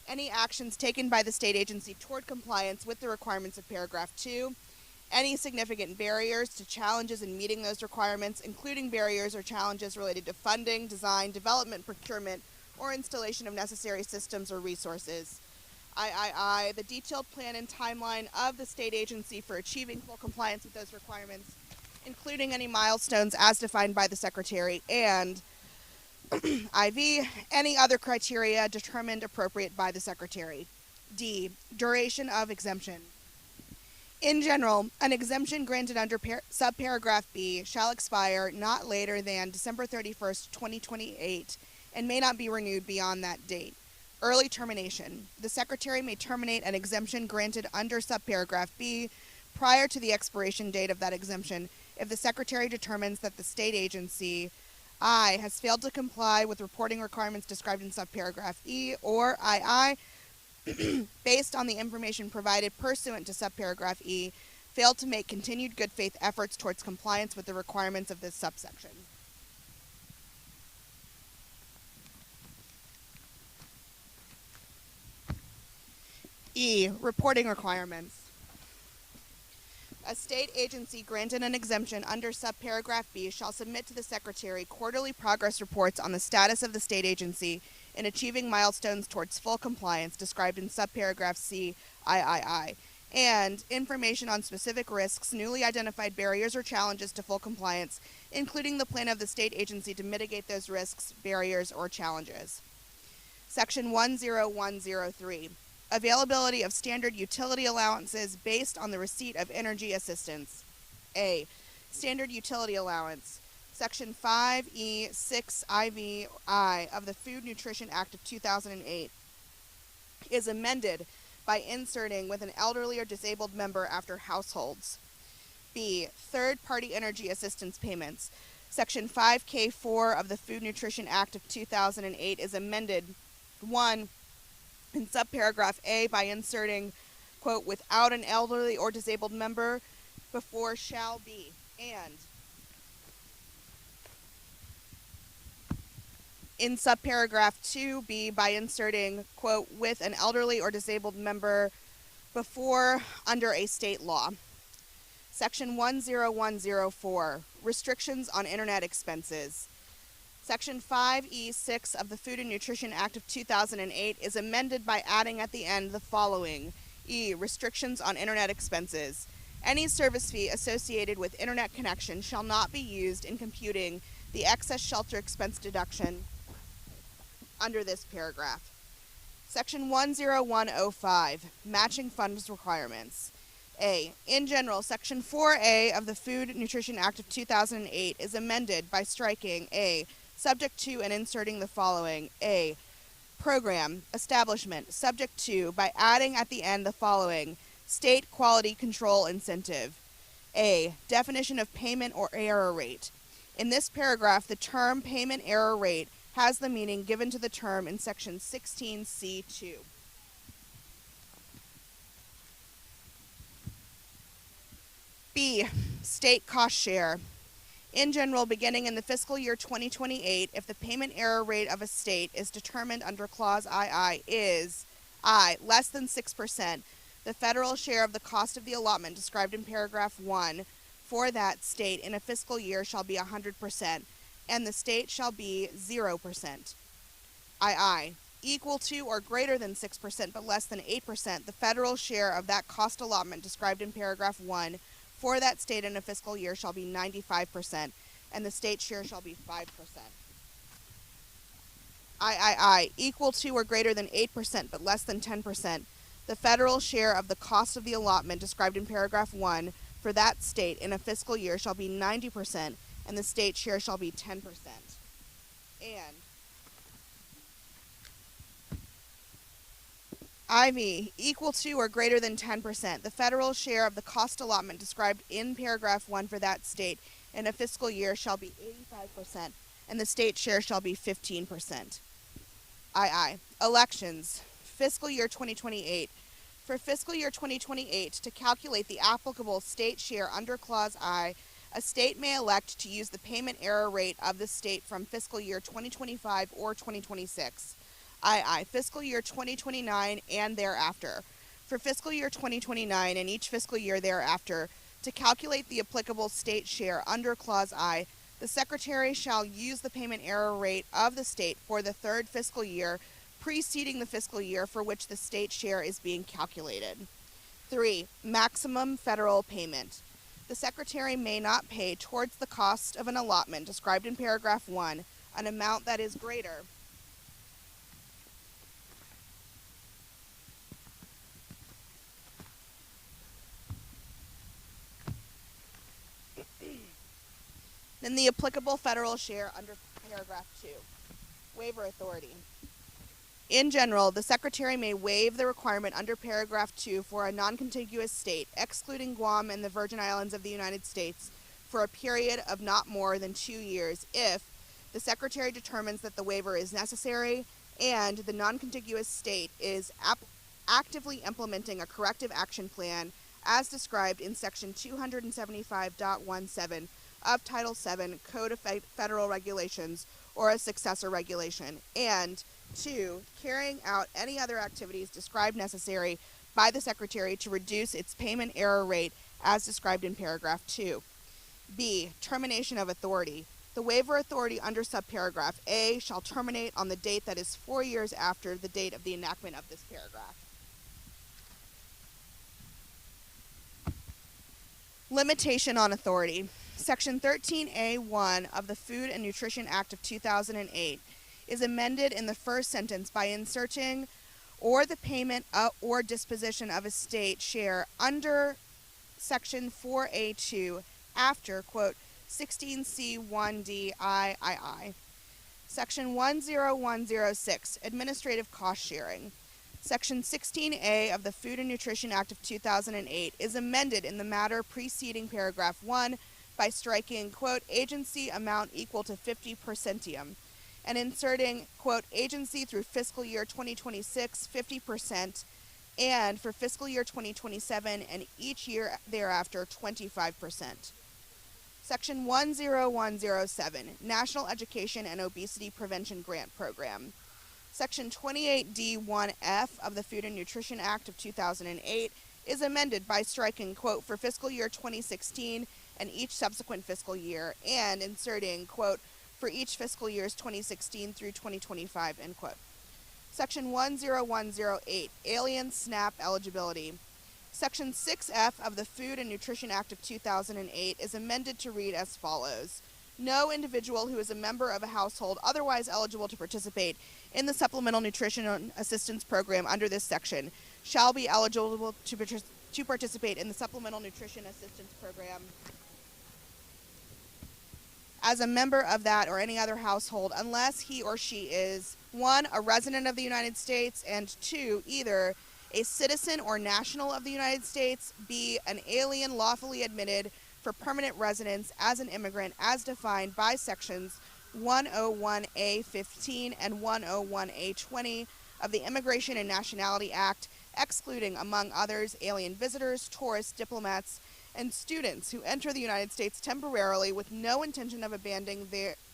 any actions taken by the state agency toward compliance with the requirements of paragraph 2, any significant barriers to challenges in meeting those requirements, including barriers or challenges related to funding, design, development, procurement, or installation of necessary systems or resources. III, the detailed plan and timeline of the state agency for achieving full compliance with those requirements, including any milestones as defined by the Secretary, and IV, any other criteria determined appropriate by the Secretary. D, duration of exemption. In general, an exemption granted under subparagraph B shall expire not later than December 31st, 2028, and may not be renewed beyond that date. Early termination. The Secretary may terminate an exemption granted under subparagraph B prior to the expiration date of that exemption if the Secretary determines that the state agency I has failed to comply with reporting requirements described in subparagraph E, or II based on the information provided pursuant to subparagraph E, failed to make continued good faith efforts towards compliance with the requirements of this subsection. E. Reporting requirements. A state agency granted an exemption under subparagraph B shall submit to the Secretary quarterly progress reports on the status of the state agency in achieving milestones towards full compliance described in subparagraph C, III, and information on specific risks, newly identified barriers or challenges to full compliance, including the plan of the state agency to mitigate those risks, barriers, or challenges. Section 10103. Availability of standard utility allowances based on the receipt of energy assistance. A. Standard utility allowance. Section 5E6IVI of the Food Nutrition Act of 2008 is amended by inserting with an elderly or disabled member after households. B. Third-party energy assistance payments. Section 5K4 of the Food Nutrition Act of 2008 is amended 1. In subparagraph A by inserting, quote, without an elderly or disabled member before shall be, and in subparagraph 2B by inserting, quote, with an elderly or disabled member before under a state law. Section 10104, restrictions on internet expenses. Section 5E6 of the Food and Nutrition Act of 2008 is amended by adding at the end the following. E. Restrictions on internet expenses. Any service fee associated with internet connection shall not be used in computing the excess shelter expense deduction under this paragraph. Section 10105, matching funds requirements. A. In general, Section 4A of the Food and Nutrition Act of 2008 is amended by striking A. Subject to and inserting the following. A. Program, establishment, subject to, by adding at the end the following. State quality control incentive. A. Definition of payment or error rate. In this paragraph, the term payment error rate has the meaning given to the term in Section 16C2. B. State cost share. In general, beginning in the fiscal year 2028, if the payment error rate of a state is determined under Clause II is I. Less than 6%, the federal share of the cost of the allotment described in paragraph 1 for that state in a fiscal year shall be 100%, and the state shall be 0%. II. Equal to or greater than 6% but less than 8%, the federal share of that cost allotment described in paragraph 1 for that state in a fiscal year shall be 95%, and the state share shall be 5%. III. Equal to or greater than 8% but less than 10%, the federal share of the cost of the allotment described in paragraph 1 for that state in a fiscal year shall be 90%, and the state share shall be 10%. And IV. Equal to or greater than 10%, the federal share of the cost allotment described in paragraph 1 for that state in a fiscal year shall be 85%, and the state share shall be 15%. II. Elections. Fiscal year 2028. For fiscal year 2028, to calculate the applicable state share under Clause I, a state may elect to use the payment error rate of the state from fiscal year 2025 or 2026. II. Fiscal year 2029 and thereafter. For fiscal year 2029 and each fiscal year thereafter, to calculate the applicable state share under Clause I, the Secretary shall use the payment error rate of the state for the third fiscal year preceding the fiscal year for which the state share is being calculated. 3. Maximum federal payment. The Secretary may not pay towards the cost of an allotment described in paragraph 1 an amount that is greater than the applicable federal share under paragraph 2. Waiver authority. In general, the Secretary may waive the requirement under paragraph 2 for a non-contiguous state, excluding Guam and the Virgin Islands of the United States, for a period of not more than 2 years if the Secretary determines that the waiver is necessary and the non-contiguous state is actively implementing a corrective action plan as described in Section 275.17 of Title VII Code of Federal Regulations or a successor regulation, and 2, carrying out any other activities described necessary by the Secretary to reduce its payment error rate as described in paragraph 2. B. Termination of authority. The waiver authority under subparagraph A shall terminate on the date that is 4 years after the date of the enactment of this paragraph. Limitation on authority. Section 13A1 of the Food and Nutrition Act of 2008 is amended in the first sentence by inserting or the payment or disposition of estate share under Section 4A2 after, quote, 16C1D III. Section 10106, Administrative Cost Sharing. Section 16A of the Food and Nutrition Act of 2008 is amended in the matter preceding paragraph 1 by striking, quote, agency amount equal to 50%, and inserting, quote, agency through fiscal year 2026, 50%, and for fiscal year 2027 and each year thereafter, 25%. Section 10107, National Education and Obesity Prevention Grant Program. Section 28D1F of the Food and Nutrition Act of 2008 is amended by striking, quote, for fiscal year 2016 and each subsequent fiscal year, and inserting, quote, for each fiscal years 2016 through 2025, end quote. Section 10108, Alien SNAP Eligibility. Section 6F of the Food and Nutrition Act of 2008 is amended to read as follows. No individual who is a member of a household otherwise eligible to participate in the Supplemental Nutrition Assistance Program under this section shall be eligible to participate in the Supplemental Nutrition Assistance Program as a member of that or any other household unless he or she is 1, a resident of the United States, and 2, either a citizen or national of the United States, B, an alien lawfully admitted for permanent residence as an immigrant as defined by sections 101A15 and 101A20 of the Immigration and Nationality Act, excluding, among others, alien visitors, tourists, diplomats, and students who enter the United States temporarily with no intention of abandoning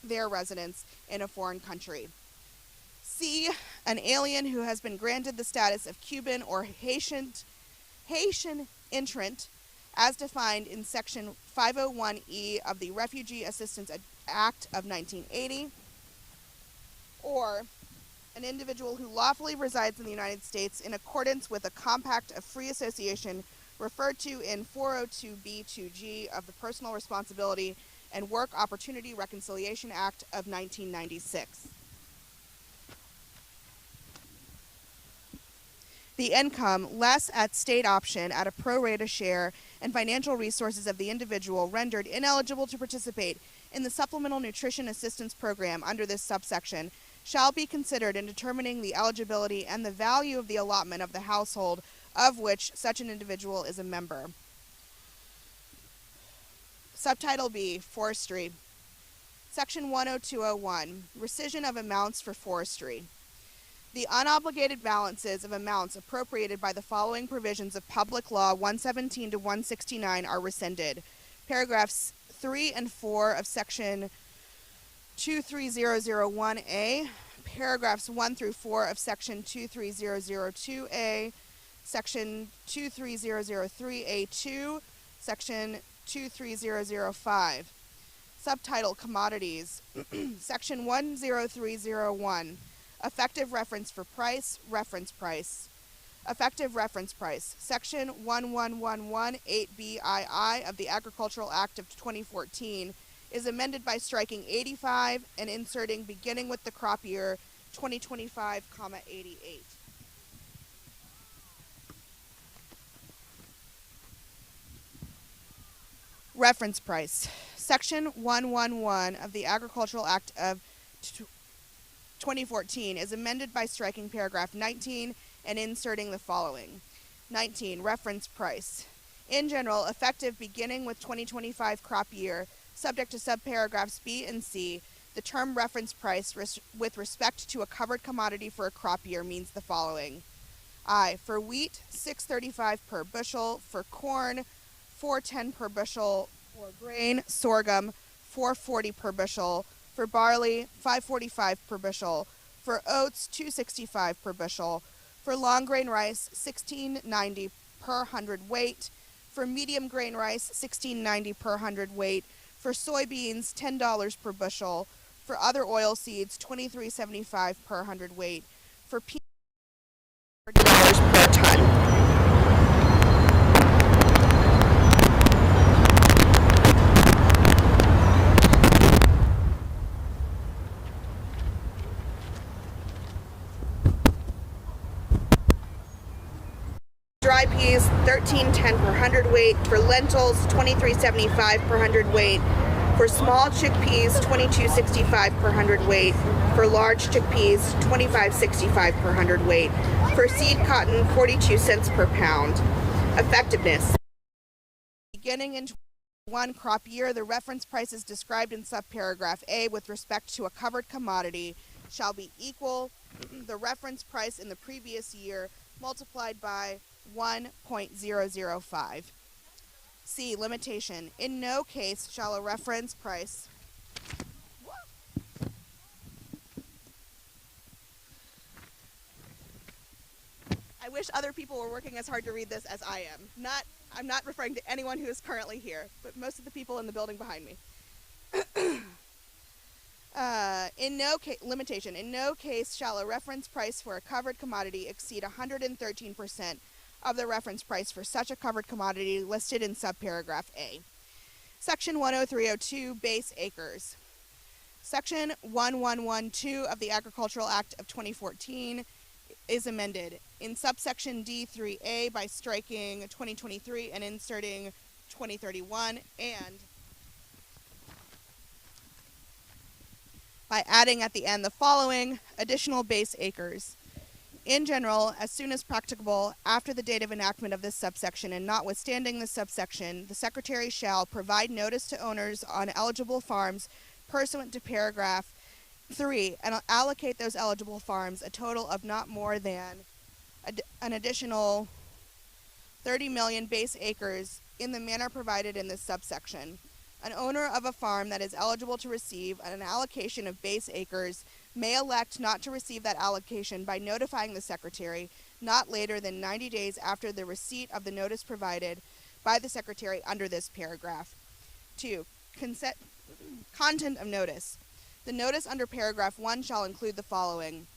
their residence in a foreign country. C, an alien who has been granted the status of Cuban or Haitian entrant as defined in Section 501E of the Refugee Assistance Act of 1980, or an individual who lawfully resides in the United States in accordance with a compact of free association referred to in 402B2G of the Personal Responsibility and Work Opportunity Reconciliation Act of 1996. The income, less at state option at a pro rata share, and financial resources of the individual rendered ineligible to participate in the Supplemental Nutrition Assistance Program under this subsection shall be considered in determining the eligibility and the value of the allotment of the household of which such an individual is a member. Subtitle B, Forestry. Section 10201, Rescission of Amounts for Forestry. The unobligated balances of amounts appropriated by the following provisions of Public Law 117 to 169 are rescinded. Paragraphs 3 and 4 of Section 23001A, paragraphs 1 through 4 of Section 23002A, Section 23003A2, Section 23005. Subtitle Commodities. Section 10301. Effective reference for price, reference price. Effective reference price. Section 11118BII of the Agricultural Act of 2014 is amended by striking 85 and inserting beginning with the crop year 2025, 88. Reference price. Section 111 of the Agricultural Act of 2014 is amended by striking paragraph 19 and inserting the following. 19. Reference price. In general, effective beginning with 2025 crop year, subject to subparagraphs B and C, the term reference price with respect to a covered commodity for a crop year means the following. I, for wheat, $6.35 per bushel; for corn, $4.10 per bushel; for grain, sorghum, $4.40 per bushel; for barley, $5.45 per bushel; for oats, $2.65 per bushel; for long grain rice, $16.90 per hundredweight; for medium grain rice, $16.90 per hundredweight; for soybeans, $10 per bushel; for other oil seeds, $23.75 per hundredweight; for peas, $40 per ton. Dry peas, $13.10 per hundredweight; for lentils, $23.75 per hundredweight; for small chickpeas, $22.65 per hundredweight; for large chickpeas, $25.65 per hundredweight; for seed cotton, 42 cents per pound. Effectiveness. Beginning in one crop year, the reference prices described in subparagraph A with respect to a covered commodity shall be equal the reference price in the previous year multiplied by 1.005. C. Limitation. In no case shall a reference price I wish other people were working as hard to read this as I am. I'm not referring to anyone who is currently here, but most of the people in the building behind me. Limitation. In no case shall a reference price for a covered commodity exceed 113% of the reference price for such a covered commodity listed in subparagraph A. Section 10302, base acres. Section 1112 of the Agricultural Act of 2014 is amended in subsection D3A by striking 2023 and inserting 2031, and by adding at the end the following additional base acres. In general, as soon as practicable after the date of enactment of this subsection, and notwithstanding this subsection, the Secretary shall provide notice to owners on eligible farms pursuant to paragraph 3 and allocate those eligible farms a total of not more than an additional 30 million base acres in the manner provided in this subsection. An owner of a farm that is eligible to receive an allocation of base acres may elect not to receive that allocation by notifying the Secretary not later than 90 days after the receipt of the notice provided by the Secretary under this paragraph. 2. Content of notice. The notice under paragraph 1 shall include the following: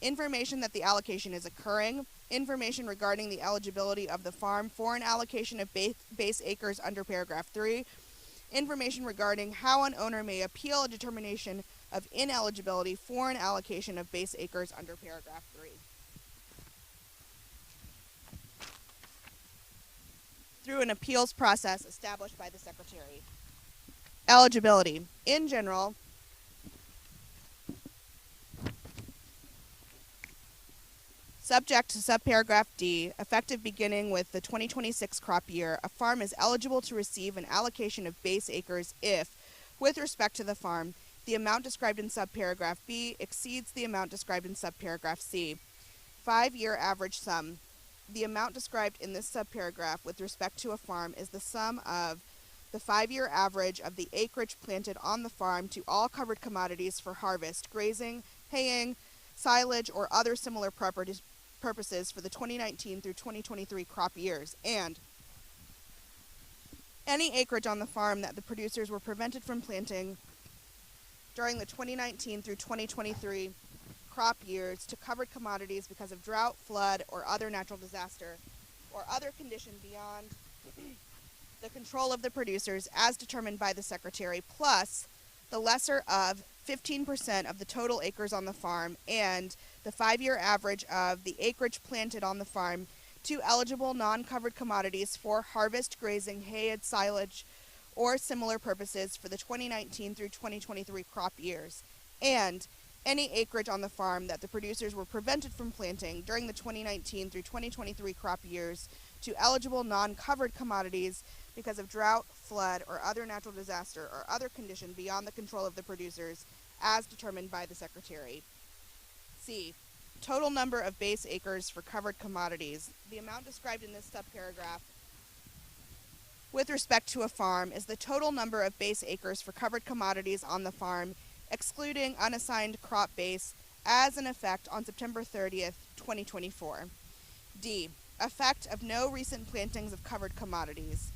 information that the allocation is occurring, information regarding the eligibility of the farm for an allocation of base acres under paragraph 3, information regarding how an owner may appeal a determination of ineligibility for an allocation of base acres under paragraph 3. Through an appeals process established by the Secretary. Eligibility. In general, subject to subparagraph D, effective beginning with the 2026 crop year, a farm is eligible to receive an allocation of base acres if, with respect to the farm, the amount described in subparagraph B exceeds the amount described in subparagraph C. 5-year average sum. The amount described in this subparagraph with respect to a farm is the sum of the 5-year average of the acreage planted on the farm to all covered commodities for harvest, grazing, haying, silage, or other similar purposes for the 2019 through 2023 crop years, and any acreage on the farm that the producers were prevented from planting during the 2019 through 2023 crop years to covered commodities because of drought, flood, or other natural disaster, or other condition beyond the control of the producers as determined by the Secretary, plus the lesser of 15% of the total acres on the farm and the 5-year average of the acreage planted on the farm to eligible non-covered commodities for harvest, grazing, hay, silage, or similar purposes for the 2019 through 2023 crop years, and any acreage on the farm that the producers were prevented from planting during the 2019 through 2023 crop years to eligible non-covered commodities because of drought, flood, or other natural disaster or other condition beyond the control of the producers as determined by the Secretary. C. total number of base acres for covered commodities. The amount described in this subparagraph with respect to a farm is the total number of base acres for covered commodities on the farm, excluding unassigned crop base, as in effect on September 30th, 2024. D. Effect of no recent plantings of covered commodities.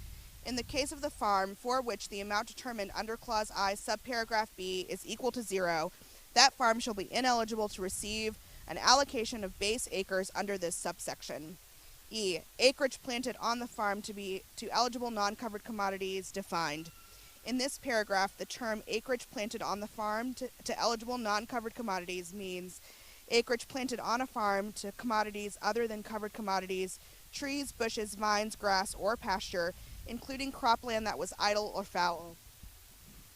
In the case of the farm for which the amount determined under Clause I, subparagraph B is equal to 0, that farm shall be ineligible to receive an allocation of base acres under this subsection. E. Acreage planted on the farm to eligible non-covered commodities defined. In this paragraph, the term acreage planted on the farm to eligible non-covered commodities means acreage planted on a farm to commodities other than covered commodities, trees, bushes, vines, grass, or pasture, including cropland that was idle or fallow,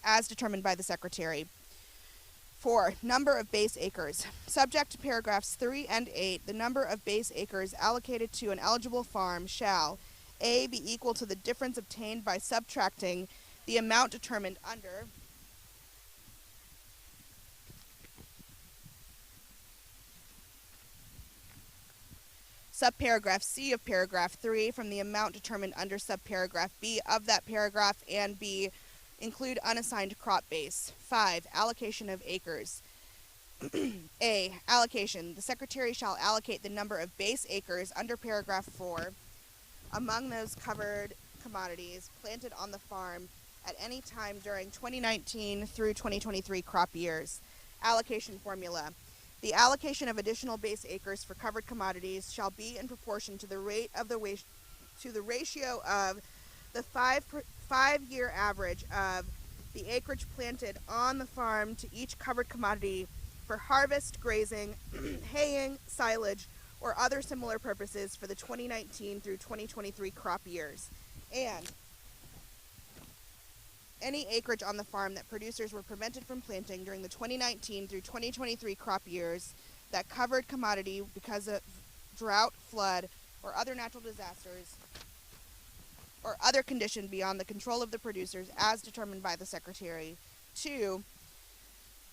as determined by the Secretary. 4. Number of base acres. Subject to paragraphs 3 and 8, the number of base acres allocated to an eligible farm shall A. Be equal to the difference obtained by subtracting the amount determined under subparagraph C of paragraph 3 from the amount determined under subparagraph B of that paragraph, and B. Include unassigned crop base. 5. Allocation of acres. A. Allocation. The Secretary shall allocate the number of base acres under paragraph 4 among those covered commodities planted on the farm at any time during 2019 through 2023 crop years. Allocation formula. The allocation of additional base acres for covered commodities shall be in proportion to the ratio of the five-year average of the acreage planted on the farm to each covered commodity for harvest, grazing, haying, silage, or other similar purposes for the 2019 through 2023 crop years, and any acreage on the farm that producers were prevented from planting during the 2019 through 2023 crop years that covered commodity because of drought, flood, or other natural disasters or other condition beyond the control of the producers as determined by the Secretary. 2.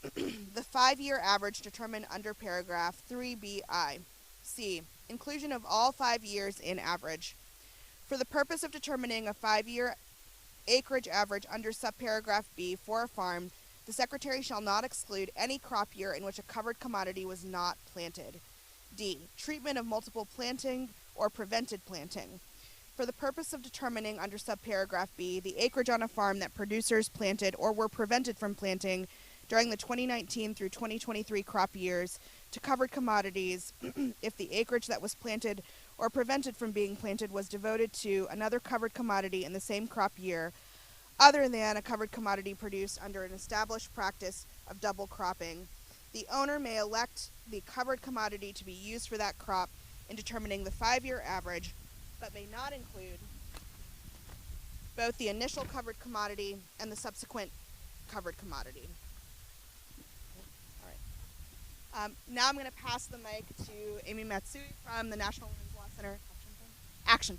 The 5-year average determined under paragraph 3BI. C. Inclusion of all 5 years in average. For the purpose of determining a 5-year acreage average under subparagraph B for a farm, the Secretary shall not exclude any crop year in which a covered commodity was not planted. D. Treatment of multiple planting or prevented planting. For the purpose of determining under subparagraph B the acreage on a farm that producers planted or were prevented from planting during the 2019 through 2023 crop years to covered commodities if the acreage that was planted or prevented from being planted was devoted to another covered commodity in the same crop year, other than a covered commodity produced under an established practice of double cropping. The owner may elect the covered commodity to be used for that crop in determining the 5-year average, but may not include both the initial covered commodity and the subsequent covered commodity. All right. Now I'm going to pass the mic to Amy Matsui from the National Women's Law Center. Action.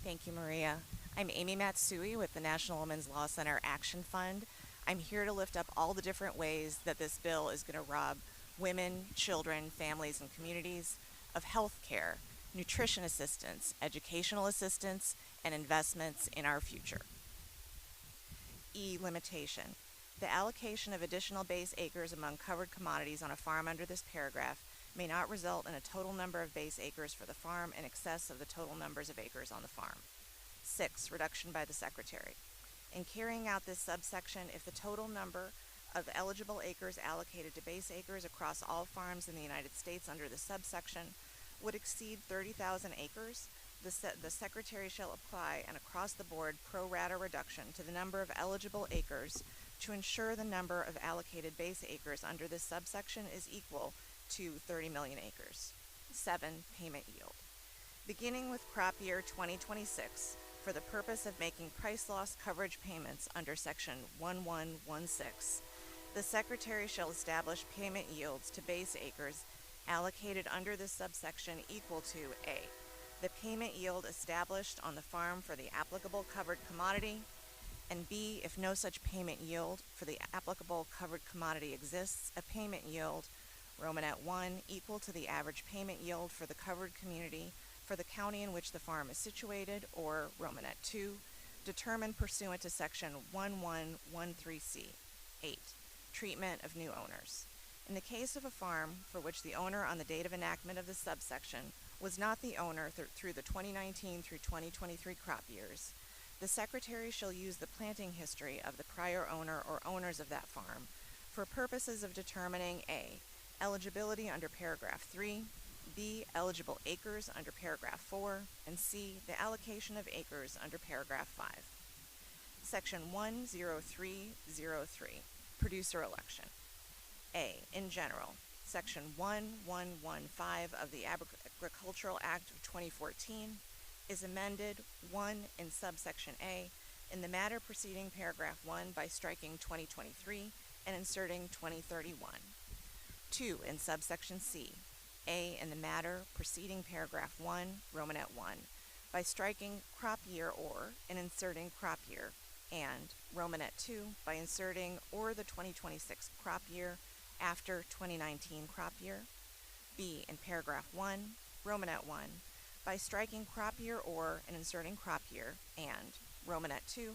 Thank you, Maria. I'm Amy Matsui with the National Women's Law Center Action Fund. I'm here to lift up all the different ways that this bill is going to rob women, children, families, and communities of health care, nutrition assistance, educational assistance, and investments in our future. E. Limitation. The allocation of additional base acres among covered commodities on a farm under this paragraph may not result in a total number of base acres for the farm in excess of the total numbers of acres on the farm. 6. Reduction by the Secretary. In carrying out this subsection, if the total number of eligible acres allocated to base acres across all farms in the United States under this subsection would exceed 30,000 acres, the Secretary shall apply an across-the-board pro rata reduction to the number of eligible acres to ensure the number of allocated base acres under this subsection is equal to 30 million acres. 7. Payment yield. Beginning with crop year 2026, for the purpose of making price loss coverage payments under Section 1116, the Secretary shall establish payment yields to base acres allocated under this subsection equal to A. the payment yield established on the farm for the applicable covered commodity, and B, if no such payment yield for the applicable covered commodity exists, a payment yield, Romanet 1, equal to the average payment yield for the covered community for the county in which the farm is situated, or Romanet 2, determined pursuant to Section 1113C. 8. Treatment of new owners. In the case of a farm for which the owner on the date of enactment of this subsection was not the owner through the 2019 through 2023 crop years, the Secretary shall use the planting history of the prior owner or owners of that farm for purposes of determining A, eligibility under paragraph 3, B, eligible acres under paragraph 4, and C, the allocation of acres under paragraph 5. Section 10303, producer election. A, in general, Section 1115 of the Agricultural Act of 2014 is amended 1 in subsection A in the matter preceding paragraph 1 by striking 2023 and inserting 2031. 2 in subsection C, A in the matter preceding paragraph 1, Romanet 1, by striking crop year or and inserting crop year, and Romanet 2 by inserting or the 2026 crop year after 2019 crop year. B in paragraph 1, Romanet 1, by striking crop year or and inserting crop year, and Romanet 2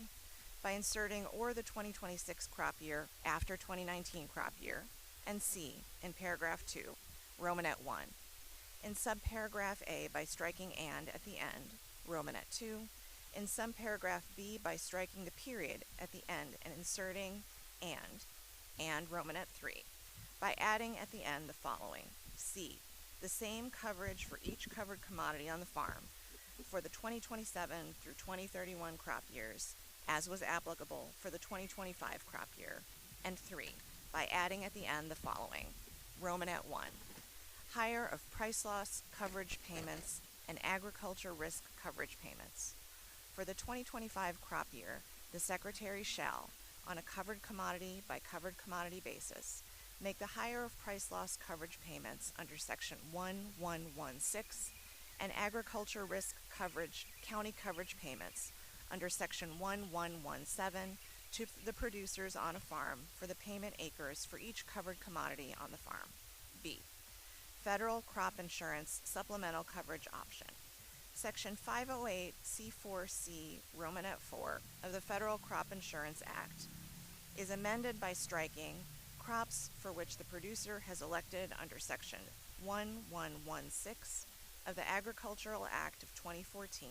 by inserting or the 2026 crop year after 2019 crop year, and C in paragraph 2, Romanet 1. In subparagraph A by striking and at the end, Romanet 2. In subparagraph B by striking the period at the end and inserting and Romanet 3. By adding at the end the following. C. The same coverage for each covered commodity on the farm for the 2027 through 2031 crop years, as was applicable for the 2025 crop year. And 3. By adding at the end the following. Romanet 1. Hire of price loss coverage payments and agriculture risk coverage payments. For the 2025 crop year, the Secretary shall, on a covered commodity by covered commodity basis, make the hire of price loss coverage payments under Section 1116 and agriculture risk coverage county coverage payments under Section 1117 to the producers on a farm for the payment acres for each covered commodity on the farm. B. Federal crop insurance supplemental coverage option. Section 508C4C Romanet 4 of the Federal Crop Insurance Act is amended by striking crops for which the producer has elected under Section 1116 of the Agricultural Act of 2014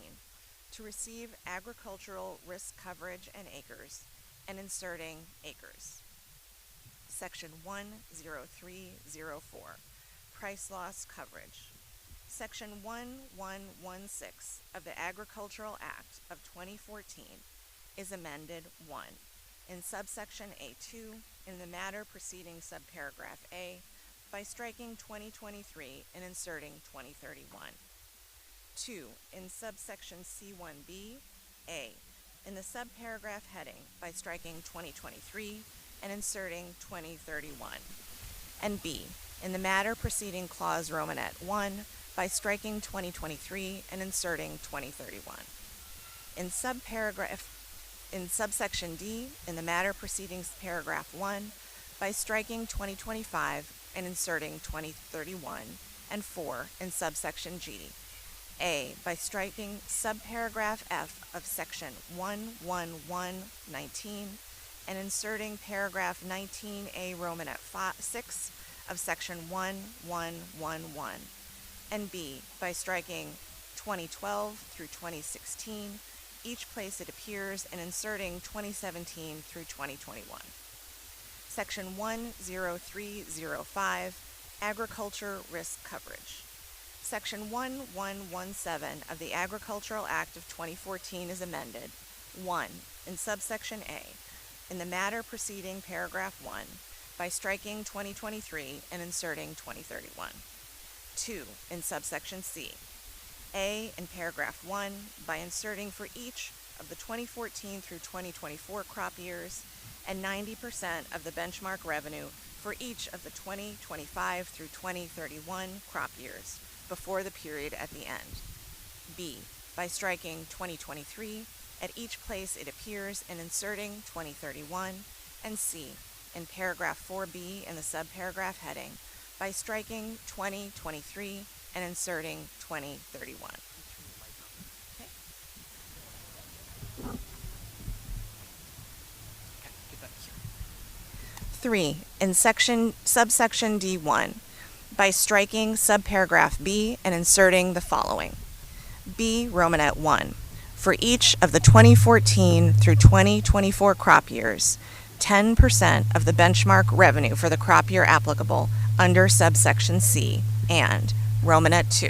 to receive agricultural risk coverage and acres, and inserting acres. Section 10304, price loss coverage. Section 1116 of the Agricultural Act of 2014 is amended 1. In subsection A2, in the matter preceding subparagraph A, by striking 2023 and inserting 2031. 2. In subsection C1b, A, in the subparagraph heading, by striking 2023 and inserting 2031. And B, in the matter preceding clause Romanet 1, by striking 2023 and inserting 2031. In subsection D, in the matter preceding paragraph 1, by striking 2025 and inserting 2031, and 4, in subsection G. A, by striking subparagraph F of section 11119 and inserting paragraph 19A Romanet 6 of section 1111, and B, by striking 2012 through 2016, each place it appears, and inserting 2017 through 2021. Section 10305, Agriculture Risk Coverage. Section 1117 of the Agricultural Act of 2014 is amended. 1. In subsection A, in the matter preceding paragraph 1, by striking 2023 and inserting 2031. 2. In subsection C. A, in paragraph 1, by inserting for each of the 2014 through 2024 crop years and 90% of the benchmark revenue for each of the 2025 through 2031 crop years before the period at the end. B, by striking 2023 at each place it appears and inserting 2031, and C, in paragraph 4B in the subparagraph heading, by striking 2023 and inserting 2031. Okay. 3, in subsection D1, by striking subparagraph B and inserting the following. B, Romanet 1. For each of the 2014 through 2024 crop years, 10% of the benchmark revenue for the crop year applicable under subsection C, and Romanet 2.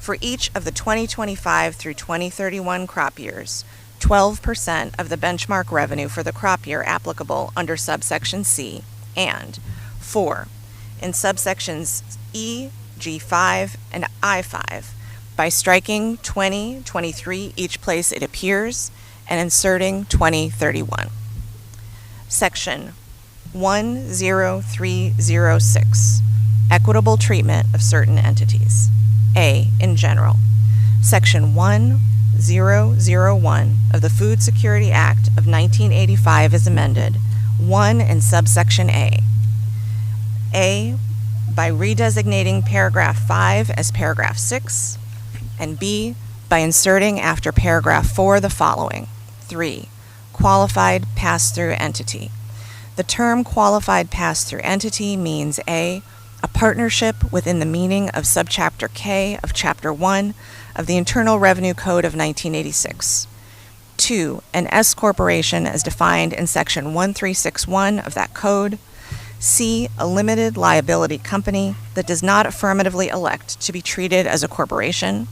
For each of the 2025 through 2031 crop years, 12% of the benchmark revenue for the crop year applicable under subsection C, and 4. In subsections E, G5, and I5, by striking 2023 each place it appears and inserting 2031. Section 10306, Equitable Treatment of Certain Entities. A, in general. Section 1001 of the Food Security Act of 1985 is amended. 1 in subsection A. A, by redesignating paragraph 5 as paragraph 6, and B, by inserting after paragraph 4 the following. 3. Qualified pass-through entity. The term qualified pass-through entity means A, a partnership within the meaning of subchapter K of Chapter 1 of the Internal Revenue Code of 1986. 2. An S corporation as defined in Section 1361 of that code. C. A limited liability company that does not affirmatively elect to be treated as a corporation.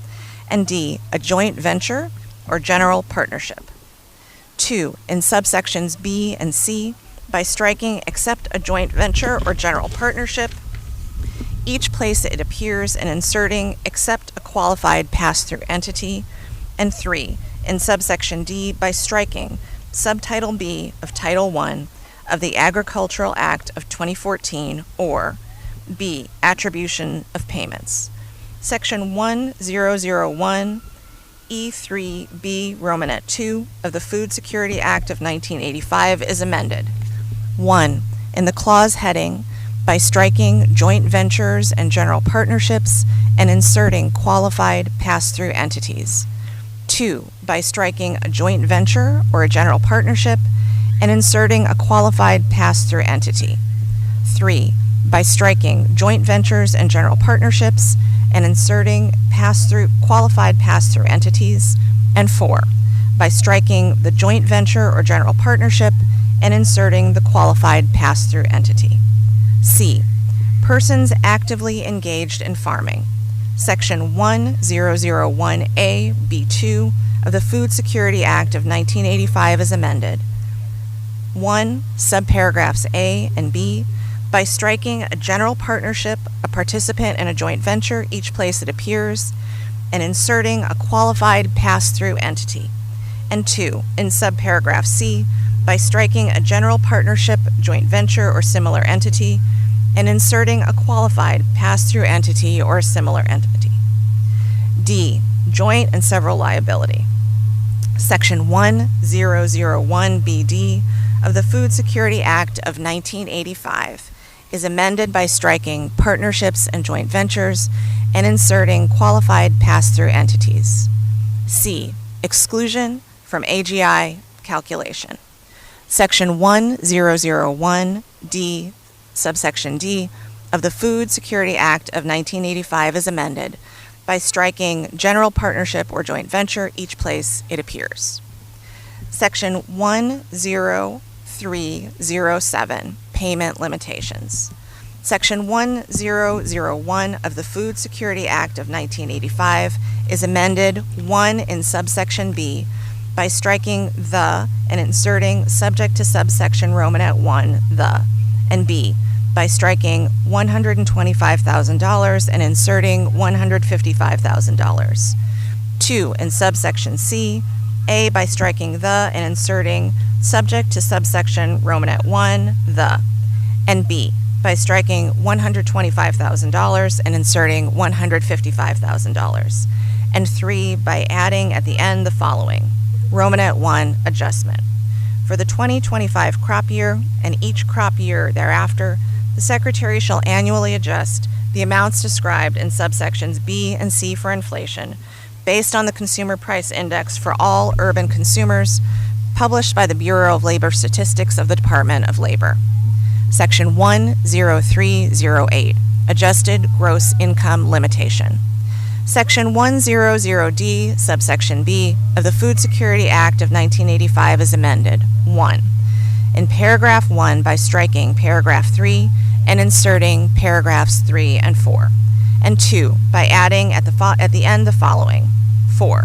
And D. A joint venture or general partnership. 2. In subsections B and C, by striking except a joint venture or general partnership, each place it appears and inserting except a qualified pass-through entity. And 3. In subsection D, by striking subtitle B of Title I of the Agricultural Act of 2014, or B, attribution of payments. Section 1001 E3B Romanet 2 of the Food Security Act of 1985 is amended. 1. In the clause heading, by striking joint ventures and general partnerships and inserting qualified pass-through entities. 2. By striking a joint venture or a general partnership and inserting a qualified pass-through entity. 3. By striking joint ventures and general partnerships and inserting qualified pass-through entities. And 4. By striking the joint venture or general partnership and inserting the qualified pass-through entity. C. Persons actively engaged in farming. Section 1001A B2 of the Food Security Act of 1985 is amended. 1. Subparagraphs A and B, by striking a general partnership, a participant in a joint venture each place it appears, and inserting a qualified pass-through entity. And 2. In subparagraph C, by striking a general partnership, joint venture, or similar entity, and inserting a qualified pass-through entity or a similar entity. D. Joint and several liability. Section 1001BD of the Food Security Act of 1985 is amended by striking partnerships and joint ventures and inserting qualified pass-through entities. C. Exclusion from AGI calculation. Section 1001D, subsection D, of the Food Security Act of 1985 is amended by striking general partnership or joint venture each place it appears. Section 10307, payment limitations. Section 1001 of the Food Security Act of 1985 is amended 1 in subsection B by striking the and inserting subject to subsection Romanet 1, the, and B by striking $125,000 and inserting $155,000. 2 in subsection C, A by striking the and inserting subject to subsection Romanet 1, the, and B by striking $125,000 and inserting $155,000. and 3, by adding at the end the following. Romanet 1, adjustment. For the 2025 crop year and each crop year thereafter, the Secretary shall annually adjust the amounts described in subsections B and C for inflation based on the Consumer Price Index for all urban consumers published by the Bureau of Labor Statistics of the Department of Labor. Section 10308, adjusted gross income limitation. Section 100D, subsection B, of the Food Security Act of 1985 is amended. 1. In paragraph 1 by striking paragraph 3 and inserting paragraphs 3 and 4. And 2. By adding at the end the following. 4.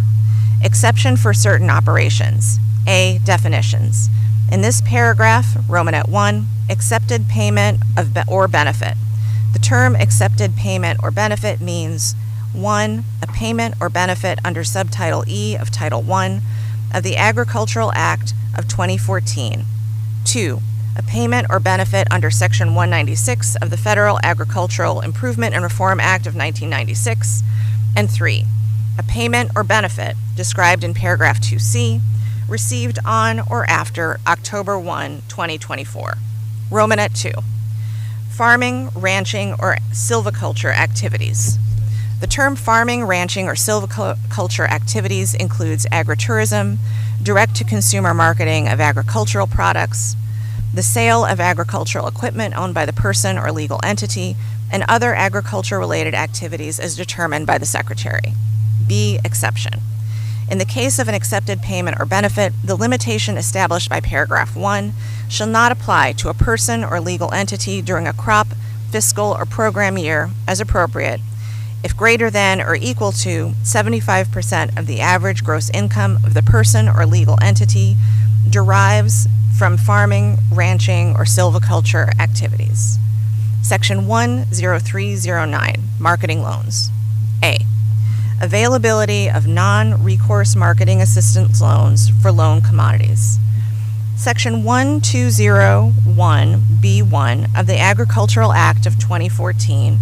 Exception for certain operations. A. Definitions. In this paragraph, Romanet 1, accepted payment or benefit. The term accepted payment or benefit means 1. A payment or benefit under Subtitle E of Title I of the Agricultural Act of 2014. 2. A payment or benefit under Section 196 of the Federal Agricultural Improvement and Reform Act of 1996. And 3. A payment or benefit described in paragraph 2C received on or after October 1, 2024. Romanet 2. Farming, ranching, or silviculture activities. The term farming, ranching, or silviculture activities includes agritourism, direct-to-consumer marketing of agricultural products, the sale of agricultural equipment owned by the person or legal entity, and other agriculture-related activities as determined by the Secretary. B. Exception. In the case of an accepted payment or benefit, the limitation established by paragraph 1 shall not apply to a person or legal entity during a crop, fiscal, or program year, as appropriate, if greater than or equal to 75% of the average gross income of the person or legal entity derives from farming, ranching, or silviculture activities. Section 10309, Marketing Loans. A. Availability of non-recourse marketing assistance loans for loan commodities. Section 1201B1 of the Agricultural Act of 2014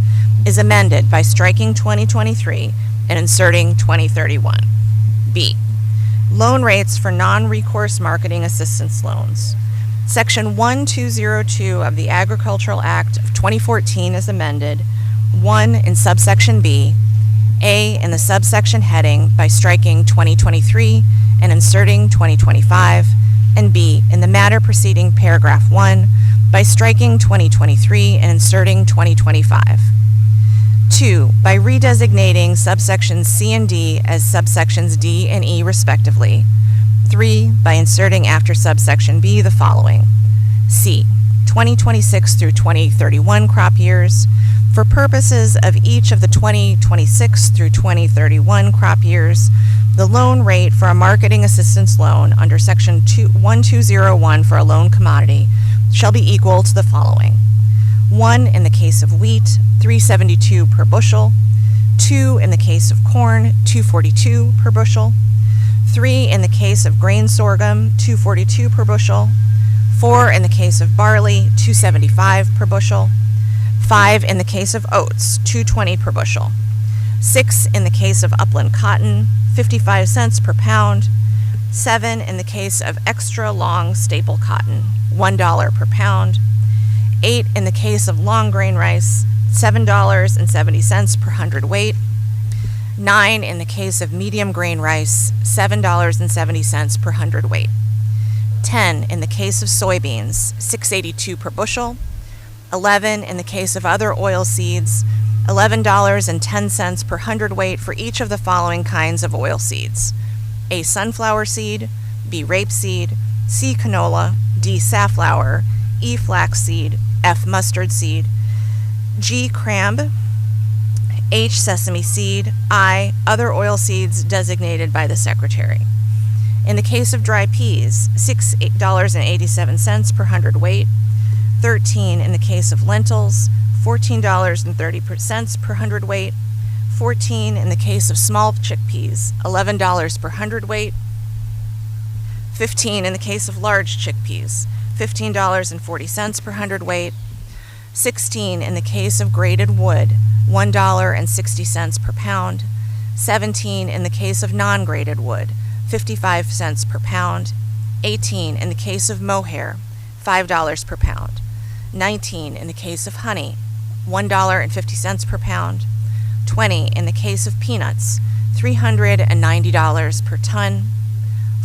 is amended by striking 2023 and inserting 2031. B. Loan rates for non-recourse marketing assistance loans. Section 1202 of the Agricultural Act of 2014 is amended. 1. In subsection B, A. In the subsection heading by striking 2023 and inserting 2025, and B. In the matter preceding paragraph 1 by striking 2023 and inserting 2025. 2. By redesignating subsections C and D as subsections D and E respectively. 3. By inserting after subsection B the following. C. 2026 through 2031 crop years. For purposes of each of the 2026 through 2031 crop years, the loan rate for a marketing assistance loan under Section 1201 for a loan commodity shall be equal to the following. 1 in the case of wheat, $3.72 per bushel. 2 in the case of corn, $2.42 per bushel. 3 in the case of grain sorghum, $2.42 per bushel. 4 in the case of barley, $2.75 per bushel. 5 in the case of oats, $2.20 per bushel. 6 in the case of upland cotton, 55 cents per pound. 7 in the case of extra long staple cotton, $1 per pound. 8 in the case of long grain rice, $7.70 per hundredweight. 9 in the case of medium grain rice, $7.70 per hundredweight. 10 in the case of soybeans, $6.82 per bushel. 11 in the case of other oil seeds, $11.10 per hundredweight for each of the following kinds of oil seeds: A. Sunflower seed, B. Rapeseed, C. Canola, D. Safflower, E. Flaxseed, F. Mustard seed, G. Cramb, H. Sesame seed, I. Other oil seeds designated by the Secretary. In the case of dry peas, $6.87 per hundredweight. 13 in the case of lentils, $14.30 per hundredweight. 14 in the case of small chickpeas, $11 per hundredweight. 15 in the case of large chickpeas, $15.40 per hundredweight. 16 in the case of grated wood, $1.60 per pound. 17 in the case of non-graded wood, 55 cents per pound. 18 in the case of mohair, $5 per pound. 19 in the case of honey, $1.50 per pound. 20 in the case of peanuts, $390 per ton.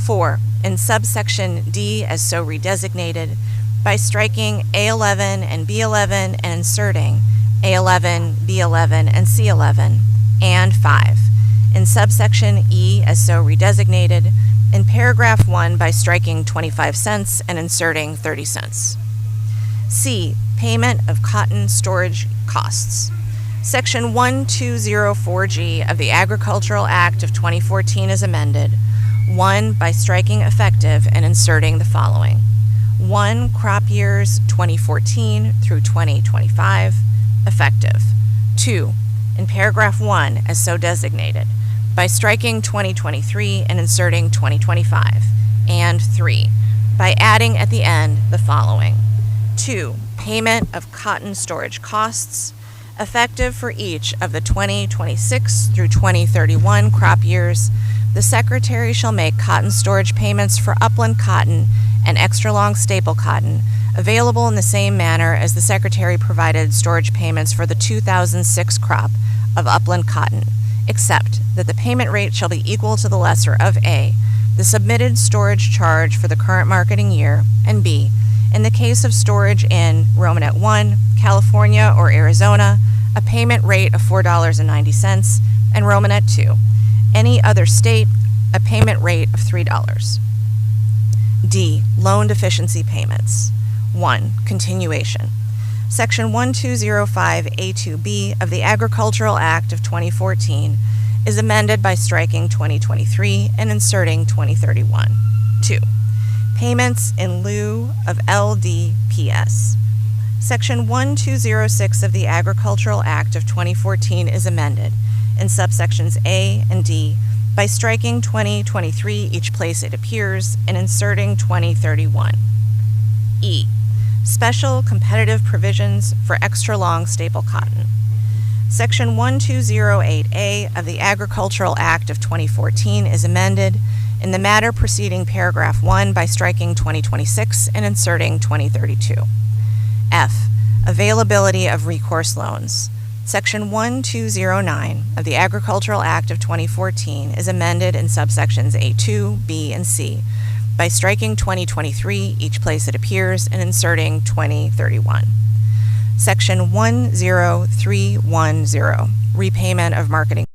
4. In subsection D as so redesignated, by striking A11 and B11 and inserting A11, B11, and C11. And 5. In subsection E as so redesignated, in paragraph 1 by striking 25 cents and inserting 30 cents. C. Payment of cotton storage costs. Section 1204G of the Agricultural Act of 2014 is amended. 1. By striking effective and inserting the following. 1. Crop years 2014 through 2025, effective. 2. In paragraph 1 as so designated, by striking 2023 and inserting 2025. And 3. By adding at the end the following. 2. Payment of cotton storage costs, effective for each of the 2026 through 2031 crop years. The Secretary shall make cotton storage payments for upland cotton and extra long staple cotton available in the same manner as the Secretary provided storage payments for the 2006 crop of upland cotton, except that the payment rate shall be equal to the lesser of A. The submitted storage charge for the current marketing year, and B. In the case of storage in Romanet 1, California or Arizona, a payment rate of $4.90, and Romanet 2, any other state, a payment rate of $3. D. Loan deficiency payments. 1. Continuation. Section 1205A2B of the Agricultural Act of 2014 is amended by striking 2023 and inserting 2031. 2. Payments in lieu of LDPS. Section 1206 of the Agricultural Act of 2014 is amended in subsections A and D by striking 2023 each place it appears and inserting 2031. E. Special competitive provisions for extra long staple cotton. Section 1208A of the Agricultural Act of 2014 is amended in the matter preceding paragraph 1 by striking 2026 and inserting 2032. F. Availability of recourse loans. Section 1209 of the Agricultural Act of 2014 is amended in subsections A2, B, and C by striking 2023 each place it appears and inserting 2031. Section 10310, repayment of marketing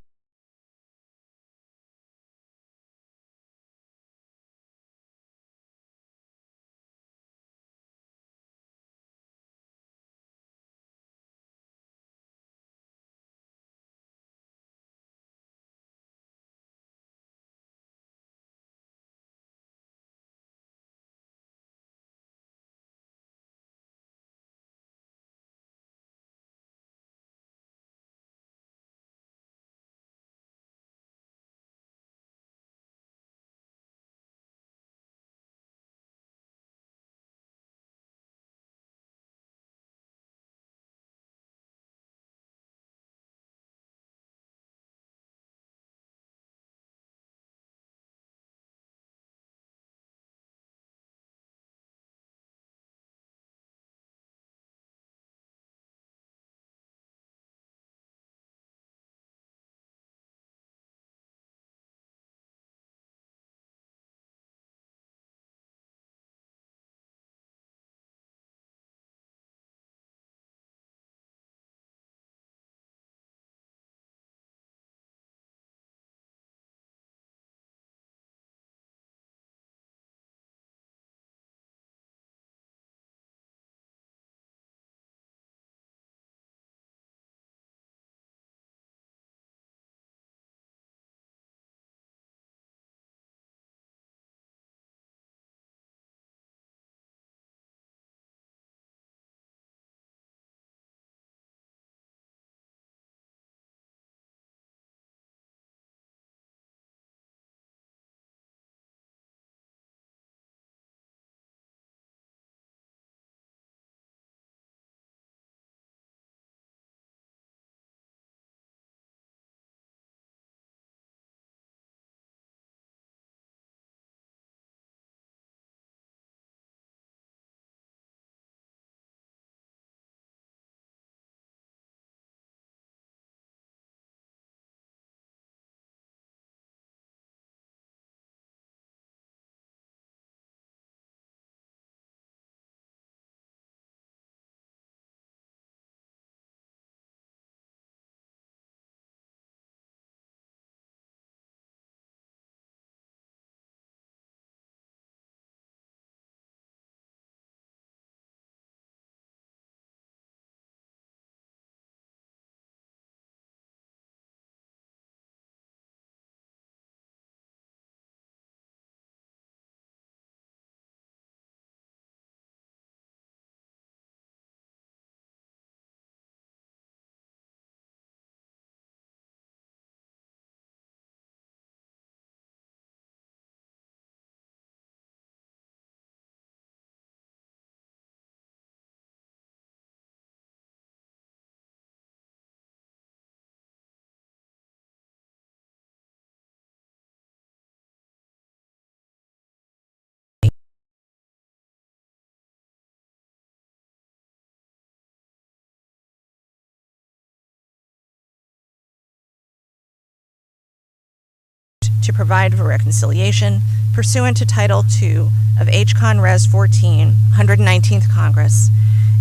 to provide for reconciliation pursuant to Title II of HCon Res 14, 119th Congress,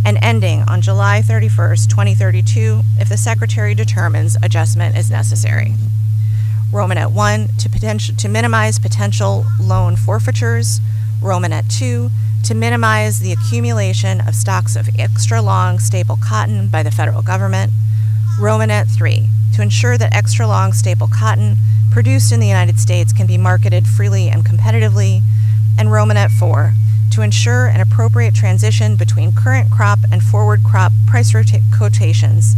and ending on July 31st, 2032, if the Secretary determines adjustment is necessary. Romanet 1, to minimize potential loan forfeitures. Romanet 2, to minimize the accumulation of stocks of extra long staple cotton by the federal government. Romanet 3, to ensure that extra long staple cotton produced in the United States can be marketed freely and competitively. And Romanet 4, to ensure an appropriate transition between current crop and forward crop price quotations,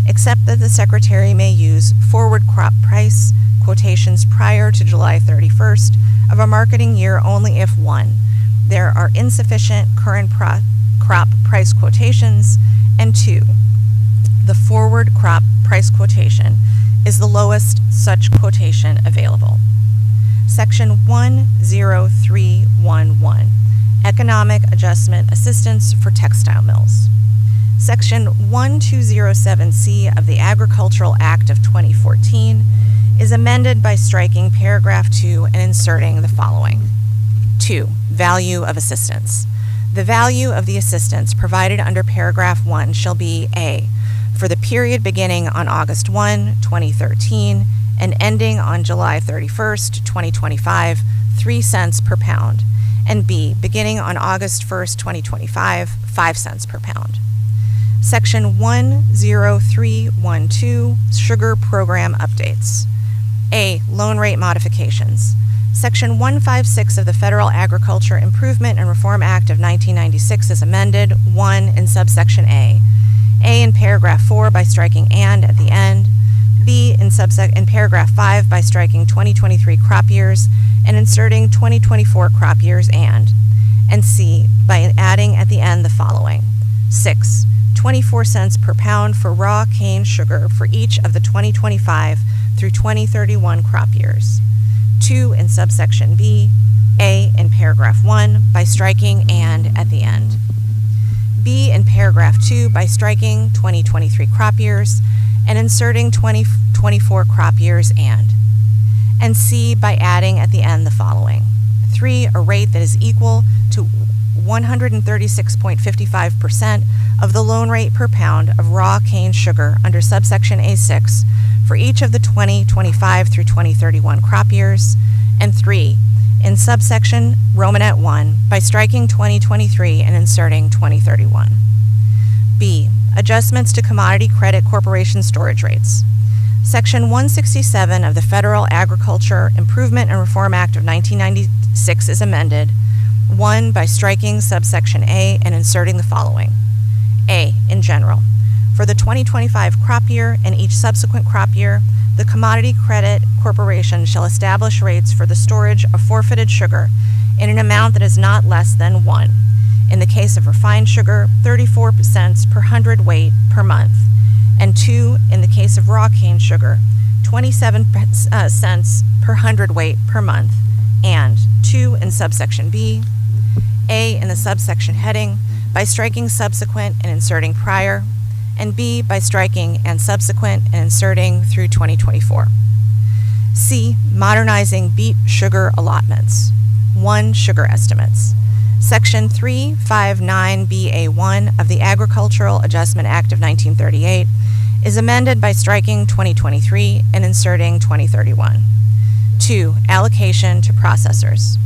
except that the Secretary may use forward crop price quotations prior to July 31st of a marketing year only if 1. There are insufficient current crop price quotations, and 2. The forward crop price quotation is the lowest such quotation available. Section 10311, Economic Adjustment Assistance for Textile Mills. Section 1207C of the Agricultural Act of 2014 is amended by striking paragraph 2 and inserting the following. 2. Value of assistance. The value of the assistance provided under paragraph 1 shall be A, for the period beginning on August 1, 2013, and ending on July 31st, 2025, 3 cents per pound, and B, beginning on August 1st, 2025, 5 cents per pound. Section 10312, Sugar Program Updates. A, loan rate modifications. Section 156 of the Federal Agriculture Improvement and Reform Act of 1996 is amended, 1 in subsection A in paragraph 4 by striking and at the end, B in paragraph 5 by striking 2023 crop years and inserting 2024 crop years and C by adding at the end the following. 6. 24 cents per pound for raw cane sugar for each of the 2025 through 2031 crop years. 2 in subsection B, A in paragraph 1 by striking and at the end. B in paragraph 2 by striking 2023 crop years and inserting 2024 crop years and C by adding at the end the following. 3, a rate that is equal to 136.55% of the loan rate per pound of raw cane sugar under subsection A6 for each of the 2025 through 2031 crop years, and 3, in subsection Romanet 1 by striking 2023 and inserting 2031. B, adjustments to Commodity Credit Corporation storage rates. Section 167 of the Federal Agriculture Improvement and Reform Act of 1996 is amended, 1 by striking subsection A and inserting the following. A, in general, for the 2025 crop year and each subsequent crop year, the Commodity Credit Corporation shall establish rates for the storage of forfeited sugar in an amount that is not less than 1. In the case of refined sugar, 34 cents per hundredweight per month, and 2, in the case of raw cane sugar, 27 cents per hundredweight per month, and 2 in subsection B, A in the subsection heading by striking subsequent and inserting prior, and B by striking and subsequent and inserting through 2024. C, modernizing beet sugar allotments. 1, sugar estimates. Section 359BA1 of the Agricultural Adjustment Act of 1938 is amended by striking 2023 and inserting 2031. 2, allocation to processors.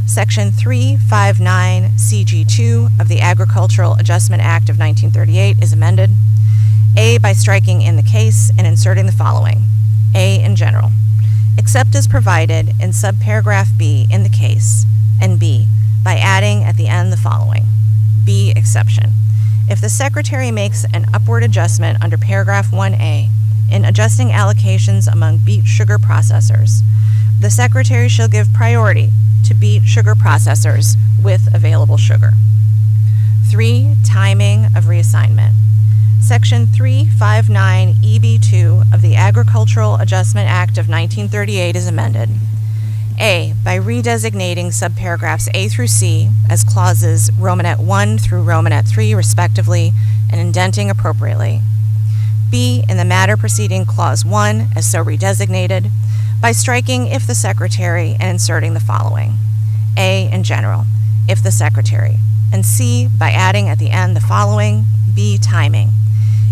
Section 359CG2 of the Agricultural Adjustment Act of 1938 is amended. A by striking in the case and inserting the following. A in general, except as provided in subparagraph B in the case, and B by adding at the end the following. B exception. If the Secretary makes an upward adjustment under paragraph 1A in adjusting allocations among beet sugar processors, the Secretary shall give priority to beet sugar processors with available sugar. 3, timing of reassignment. Section 359EB2 of the Agricultural Adjustment Act of 1938 is amended. A, by redesignating subparagraphs A through C as clauses Romanet 1 through Romanet 3 respectively and indenting appropriately. B, in the matter preceding clause 1 as so redesignated, by striking "if the Secretary" and inserting the following: A, in general, if the Secretary, and C, by adding at the end the following: B, timing.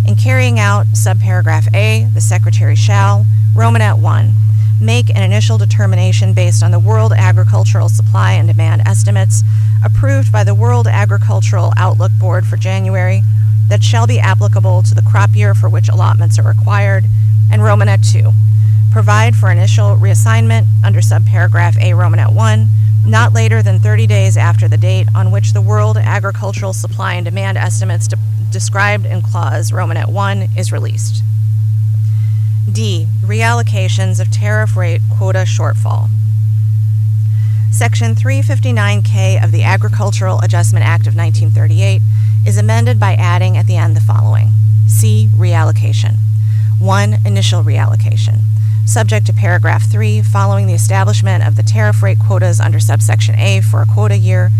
In carrying out subparagraph A, the Secretary shall, Romanet 1, make an initial determination based on the World Agricultural Supply and Demand estimates approved by the World Agricultural Outlook Board for January that shall be applicable to the crop year for which allotments are required, and Romanet 2, provide for initial reassignment under subparagraph A, Romanet 1, not later than 30 days after the date on which the World Agricultural Supply and Demand estimates described in clause Romanet 1 is released. D, reallocations of tariff rate quota shortfall. Section 359K of the Agricultural Adjustment Act of 1938 is amended by adding at the end the following: C, reallocation. 1, initial reallocation. Subject to paragraph 3, following the establishment of the tariff rate quotas under subsection A for a quota year,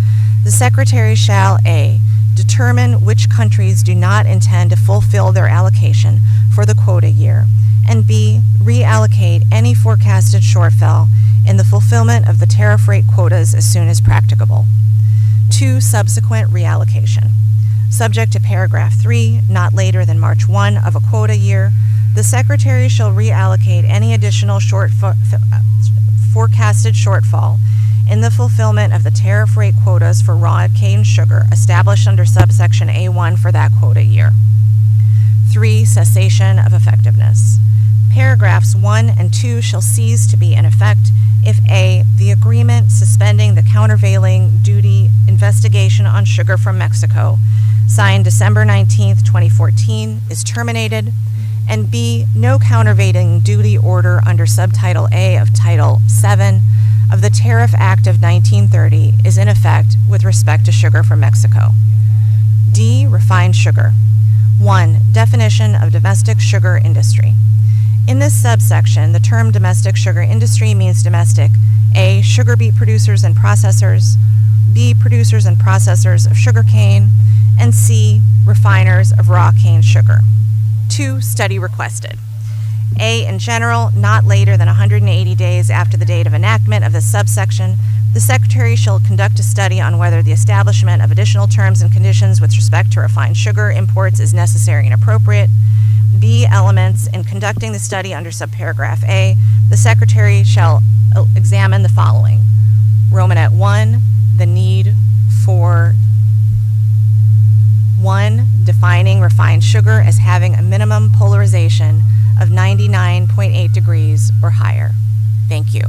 the Secretary shall: A, determine which countries do not intend to fulfill their allocation for the quota year, and B, reallocate any forecasted shortfall in the fulfillment of the tariff rate quotas as soon as practicable. 2, subsequent reallocation. Subject to paragraph 3, not later than March 1 of a quota year, the Secretary shall reallocate any additional forecasted shortfall in the fulfillment of the tariff rate quotas for raw cane sugar established under subsection A1 for that quota year. 3, cessation of effectiveness. Paragraphs 1 and 2 shall cease to be in effect if A, the agreement suspending the countervailing duty investigation on sugar from Mexico, signed December 19, 2014, is terminated, and B, no countervailing duty order under subtitle A of Title 7 of the Tariff Act of 1930 is in effect with respect to sugar from Mexico. D, refined sugar. 1, definition of domestic sugar industry. In this subsection, the term domestic sugar industry means domestic: A, sugar beet producers and processors; B, producers and processors of sugar cane; and C, refiners of raw cane sugar. 2, study requested. A, in general, not later than 180 days after the date of enactment of this subsection, the Secretary shall conduct a study on whether the establishment of additional terms and conditions with respect to refined sugar imports is necessary and appropriate. B, elements. In conducting the study under subparagraph A, the Secretary shall examine the following: Romanet 1, the need for 1, defining refined sugar as having a minimum polarization of 99.8 degrees or higher. Thank you.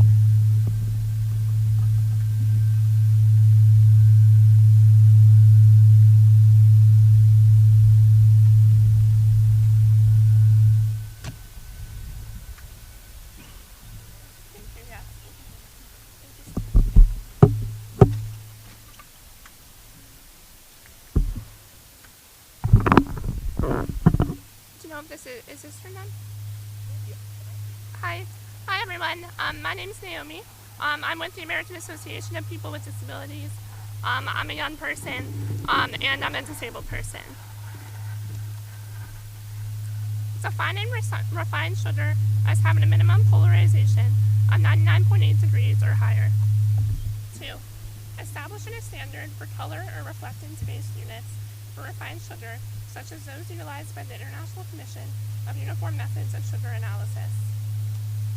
Is this turned on? Hi everyone. My name is Naomi. I'm with the American Association of People with Disabilities. I'm a young person, and I'm a disabled person. Defining refined sugar as having a minimum polarization of 99.8 degrees or higher. 2, establishing a standard for color or reflectance-based units for refined sugar, such as those utilized by the International Commission of Uniform Methods of Sugar Analysis.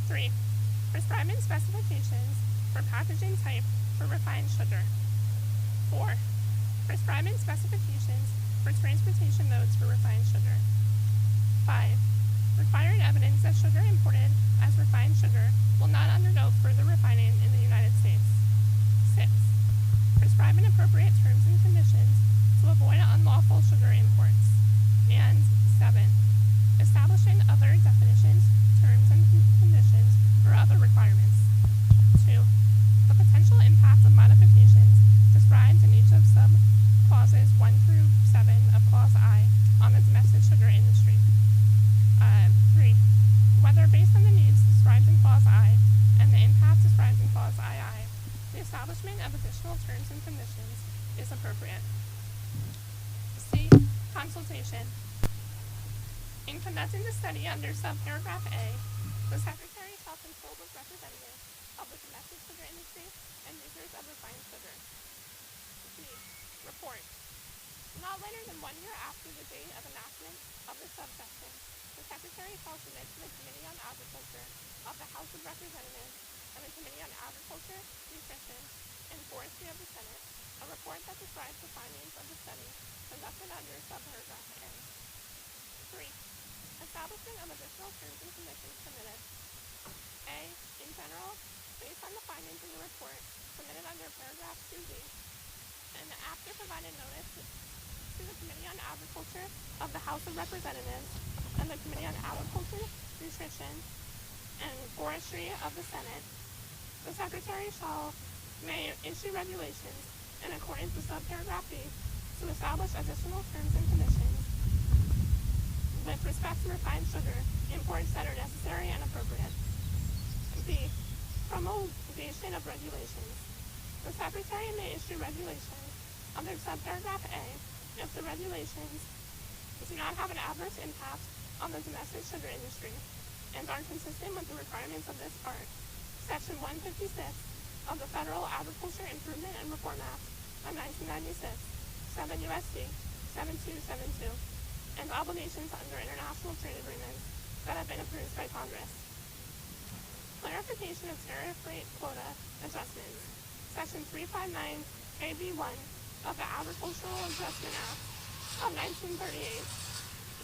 3, prescribing specifications for packaging type for refined sugar. 4, prescribing specifications for transportation modes for refined sugar. 5, requiring evidence that sugar imported as refined sugar will not undergo further refining in the United States. 6, prescribing appropriate terms and conditions to avoid unlawful sugar imports. And 7, establishing other definitions, terms and conditions, or other requirements. 2, the potential impact of modifications described in each of sub-clauses 1 through 7 of Clause I on the domestic sugar industry. 3, whether based on the needs described in Clause I and the impact described in Clause II, the establishment of additional terms and conditions is appropriate. C, consultation. In conducting the study under subparagraph A, the Secretary shall consult with representatives representatives of the domestic sugar industry and users of refined sugar. B. Report. Not later than 1 year after the date of enactment of this subsection, the Secretary shall submit to the Committee on Agriculture of the House of Representatives and the Committee on Agriculture, Nutrition, and Forestry of the Senate a report that describes the findings of the study conducted under subparagraph A. 3. Establishment of additional terms and conditions permitted. A. In general, based on the findings in the report submitted under paragraph 2B, and after provided notice to the Committee on Agriculture of the House of Representatives and the Committee on Agriculture, Nutrition, and Forestry of the Senate, the Secretary may issue regulations in accordance with subparagraph B to establish additional terms and conditions with respect to refined sugar imports that are necessary and appropriate. B. Promulgation of regulations. The Secretary may issue regulations under subparagraph A if the regulations do not have an adverse impact on the domestic sugar industry and are consistent with the requirements of this part, Section 156 of the Federal Agriculture Improvement and Reform Act of 1996, 7 U.S.C. 7272, and obligations under international trade agreements that have been approved by Congress. Clarification of tariff rate quota adjustments. Section 359 KB1 of the Agricultural Adjustment Act of 1938,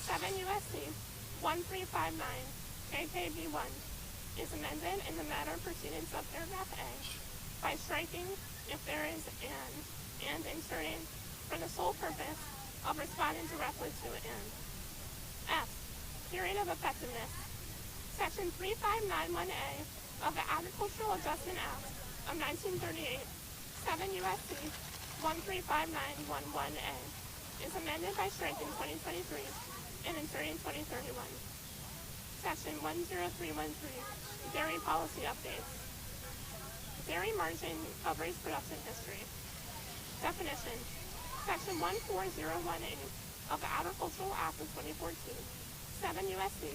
7 U.S.C. 1359 KKB1 is amended in the manner preceding subparagraph A by striking if there is an and inserting for the sole purpose of responding directly to an. F. Period of effectiveness. Section 3591A of the Agricultural Adjustment Act of 1938, 7 U.S.C. 135911A, is amended by striking 2023 and inserting 2031. Section 10313, Dairy Policy Updates. Dairy margin coverage production history. Definition. Section 14018 of the Agricultural Act of 2014, 7 U.S.C.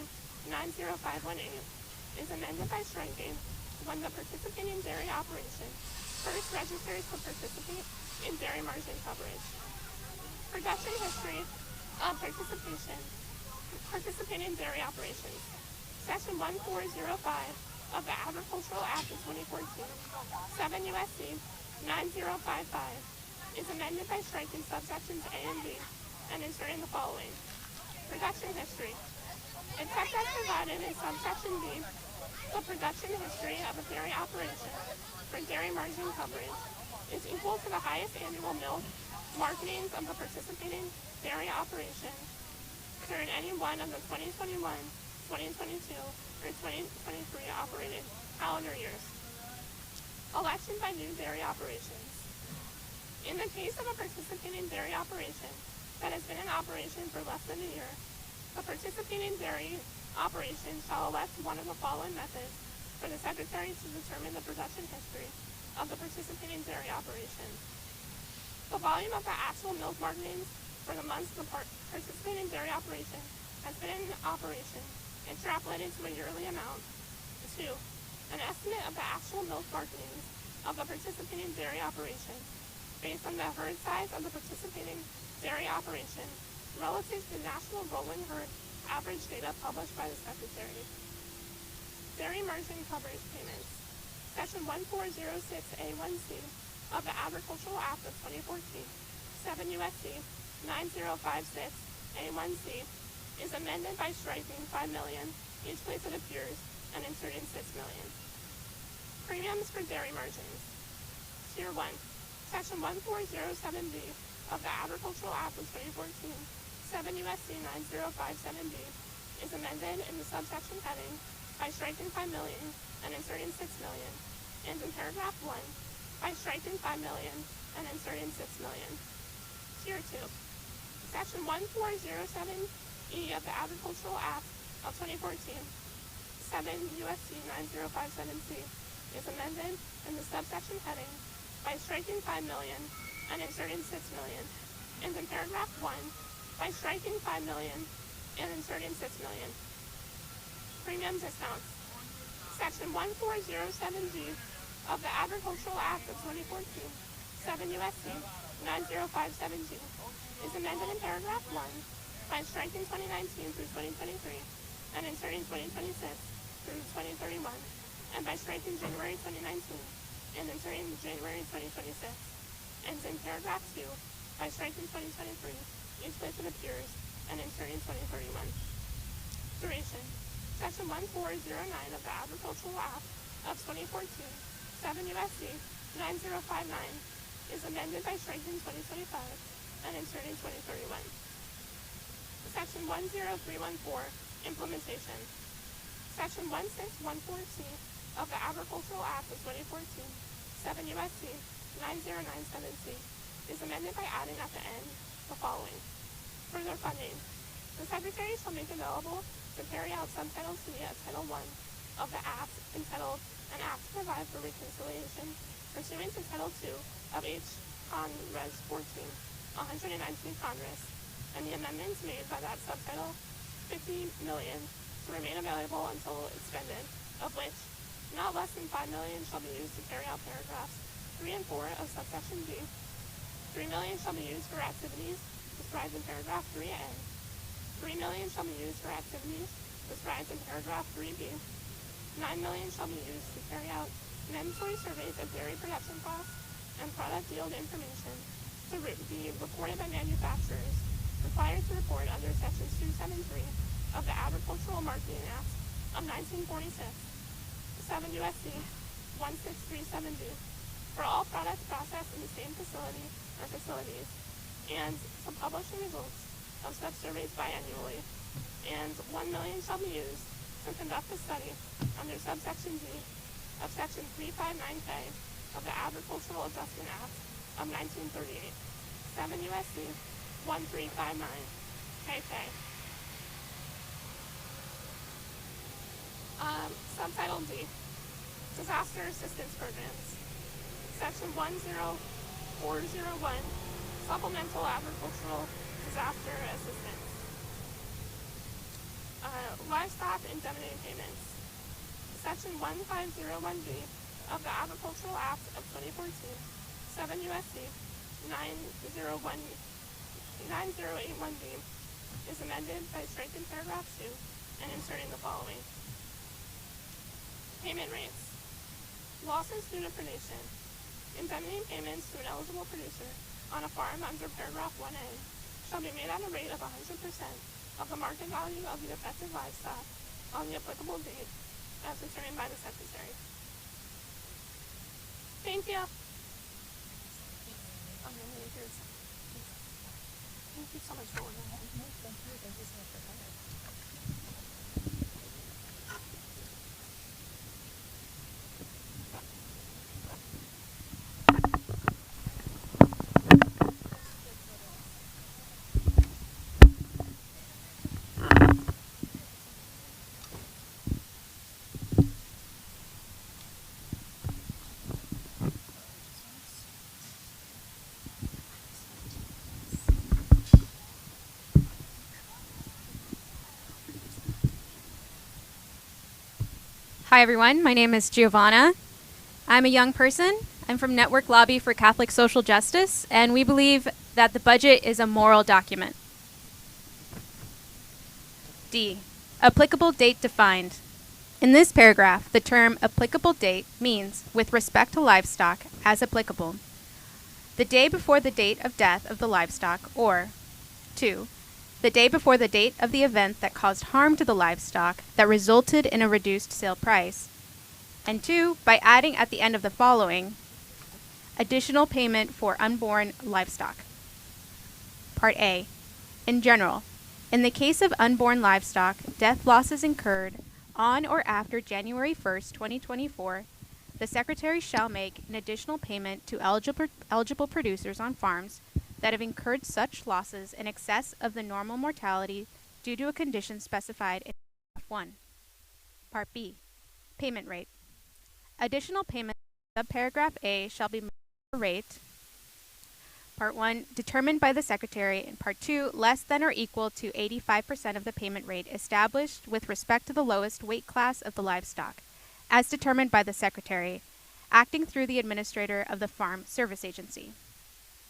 90518, is amended by striking when the participating dairy operation first registers to participate in dairy margin coverage. Production history of participating dairy operations. Section 1405 of the Agricultural Act of 2014, 7 U.S.C. 9055, is amended by striking subsections A and B and inserting the following. Production history. Except as provided in subsection B, the production history of a dairy operation for dairy margin coverage is equal to the highest annual milk marketings of the participating dairy operation during any one of the 2021, 2022, or 2023 operated calendar years. Election by new dairy operations. In the case of a participating dairy operation that has been in operation for less than a year, the participating dairy operation shall elect one of the following methods for the Secretary to determine the production history of the participating dairy operation. The volume of the actual milk marketings for the months the participating dairy operation has been in operation, extrapolated to a yearly amount. 2. An estimate of the actual milk marketings of the participating dairy operation based on the herd size of the participating dairy operation relative to national rolling herd average data published by the Secretary. Dairy margin coverage payments. Section 1406A1C of the Agricultural Act of 2014, 7 U.S.C. 9056A1C, is amended by striking $5 million each place it appears and inserting $6 million. Premiums for dairy margins. Tier 1. Section 1407B of the Agricultural Act of 2014, 7 U.S.C. 9057B, is amended in the subsection heading by striking $5 million and inserting $6 million, and in paragraph 1 by striking $5 million and inserting $6 million. Tier 2. Section 1407E of the Agricultural Act of 2014, 7 U.S.C. 9057C, is amended in the subsection heading by striking $5 million and inserting $6 million, and in paragraph 1 by striking $5 million and inserting $6 million. Premium discounts. Section 1407G of the Agricultural Act of 2014, 7 U.S.C. 90572, is amended in paragraph 1 by striking 2019 through 2023 and inserting 2026 through 2031, and by striking January 2019 and inserting January 2026, and in paragraph 2 by striking 2023 each place it appears and inserting 2031. Duration. Section 1409 of the Agricultural Act of 2014, 7 U.S.C. 9059, is amended by striking 2025 and inserting 2031. Section 10314, Implementation. Section 1614C of the Agricultural Act of 2014, 7 U.S.C. 9097C, is amended by adding at the end the following. Further funding. The Secretary shall make available to carry out Subtitle C of Title I of the Act entitled An Act to Provide for Reconciliation pursuant to Title II of H. Con. Res. 14, 119 Congress, and the amendments made by that subtitle, $50 million to remain available until expended, of which not less than $5 million shall be used to carry out paragraphs 3 and 4 of subsection D. $3 million shall be used for activities described in paragraph 3A. $3 million shall be used for activities described in paragraph 3B. $9 million shall be used to carry out mandatory surveys of dairy production costs and product yield information to be reported by manufacturers required to report under Section 273 of the Agricultural Marketing Act of 1946, 7 U.S.C. 1637D, for all products processed in the same facility or facilities, and to publish the results of such surveys biannually, and $1 million shall be used to conduct a study under subsection D of Section 359K of the Agricultural Adjustment Act of 1938, 7 U.S.C. 1359, KK. Subtitle D, Disaster Assistance Programs. Section 10401, Supplemental Agricultural Disaster Assistance. Livestock Indemnity Payments. Section 1501B of the Agricultural Act of 2014, 7 U.S.C. 9081B, is amended by striking paragraph 2 and inserting the following. Payment rates. Losses due to predation. Indemnity payments to an eligible producer on a farm under paragraph 1A shall be made at a rate of 100% of the market value of the affected livestock on the applicable date as determined by the Secretary. Thank you. Thank you so much for ordering. Thank you so much for coming. Hi everyone, my name is Giovanna. I'm a young person. I'm from Network Lobby for Catholic Social Justice, and we believe that the budget is a moral document. D. Applicable date defined. In this paragraph, the term applicable date means with respect to livestock as applicable. The day before the date of death of the livestock, or 2. The day before the date of the event that caused harm to the livestock that resulted in a reduced sale price. And 2, by adding at the end of the following, additional payment for unborn livestock. Part A. In general, in the case of unborn livestock, death losses incurred on or after January 1st, 2024, the Secretary shall make an additional payment to eligible producers on farms that have incurred such losses in excess of the normal mortality due to a condition specified in paragraph 1. Part B. Payment rate. Additional payment of subparagraph A shall be made at a rate, Part 1, determined by the Secretary, and Part 2, less than or equal to 85% of the payment rate established with respect to the lowest weight class of the livestock, as determined by the Secretary, acting through the Administrator of the Farm Service Agency.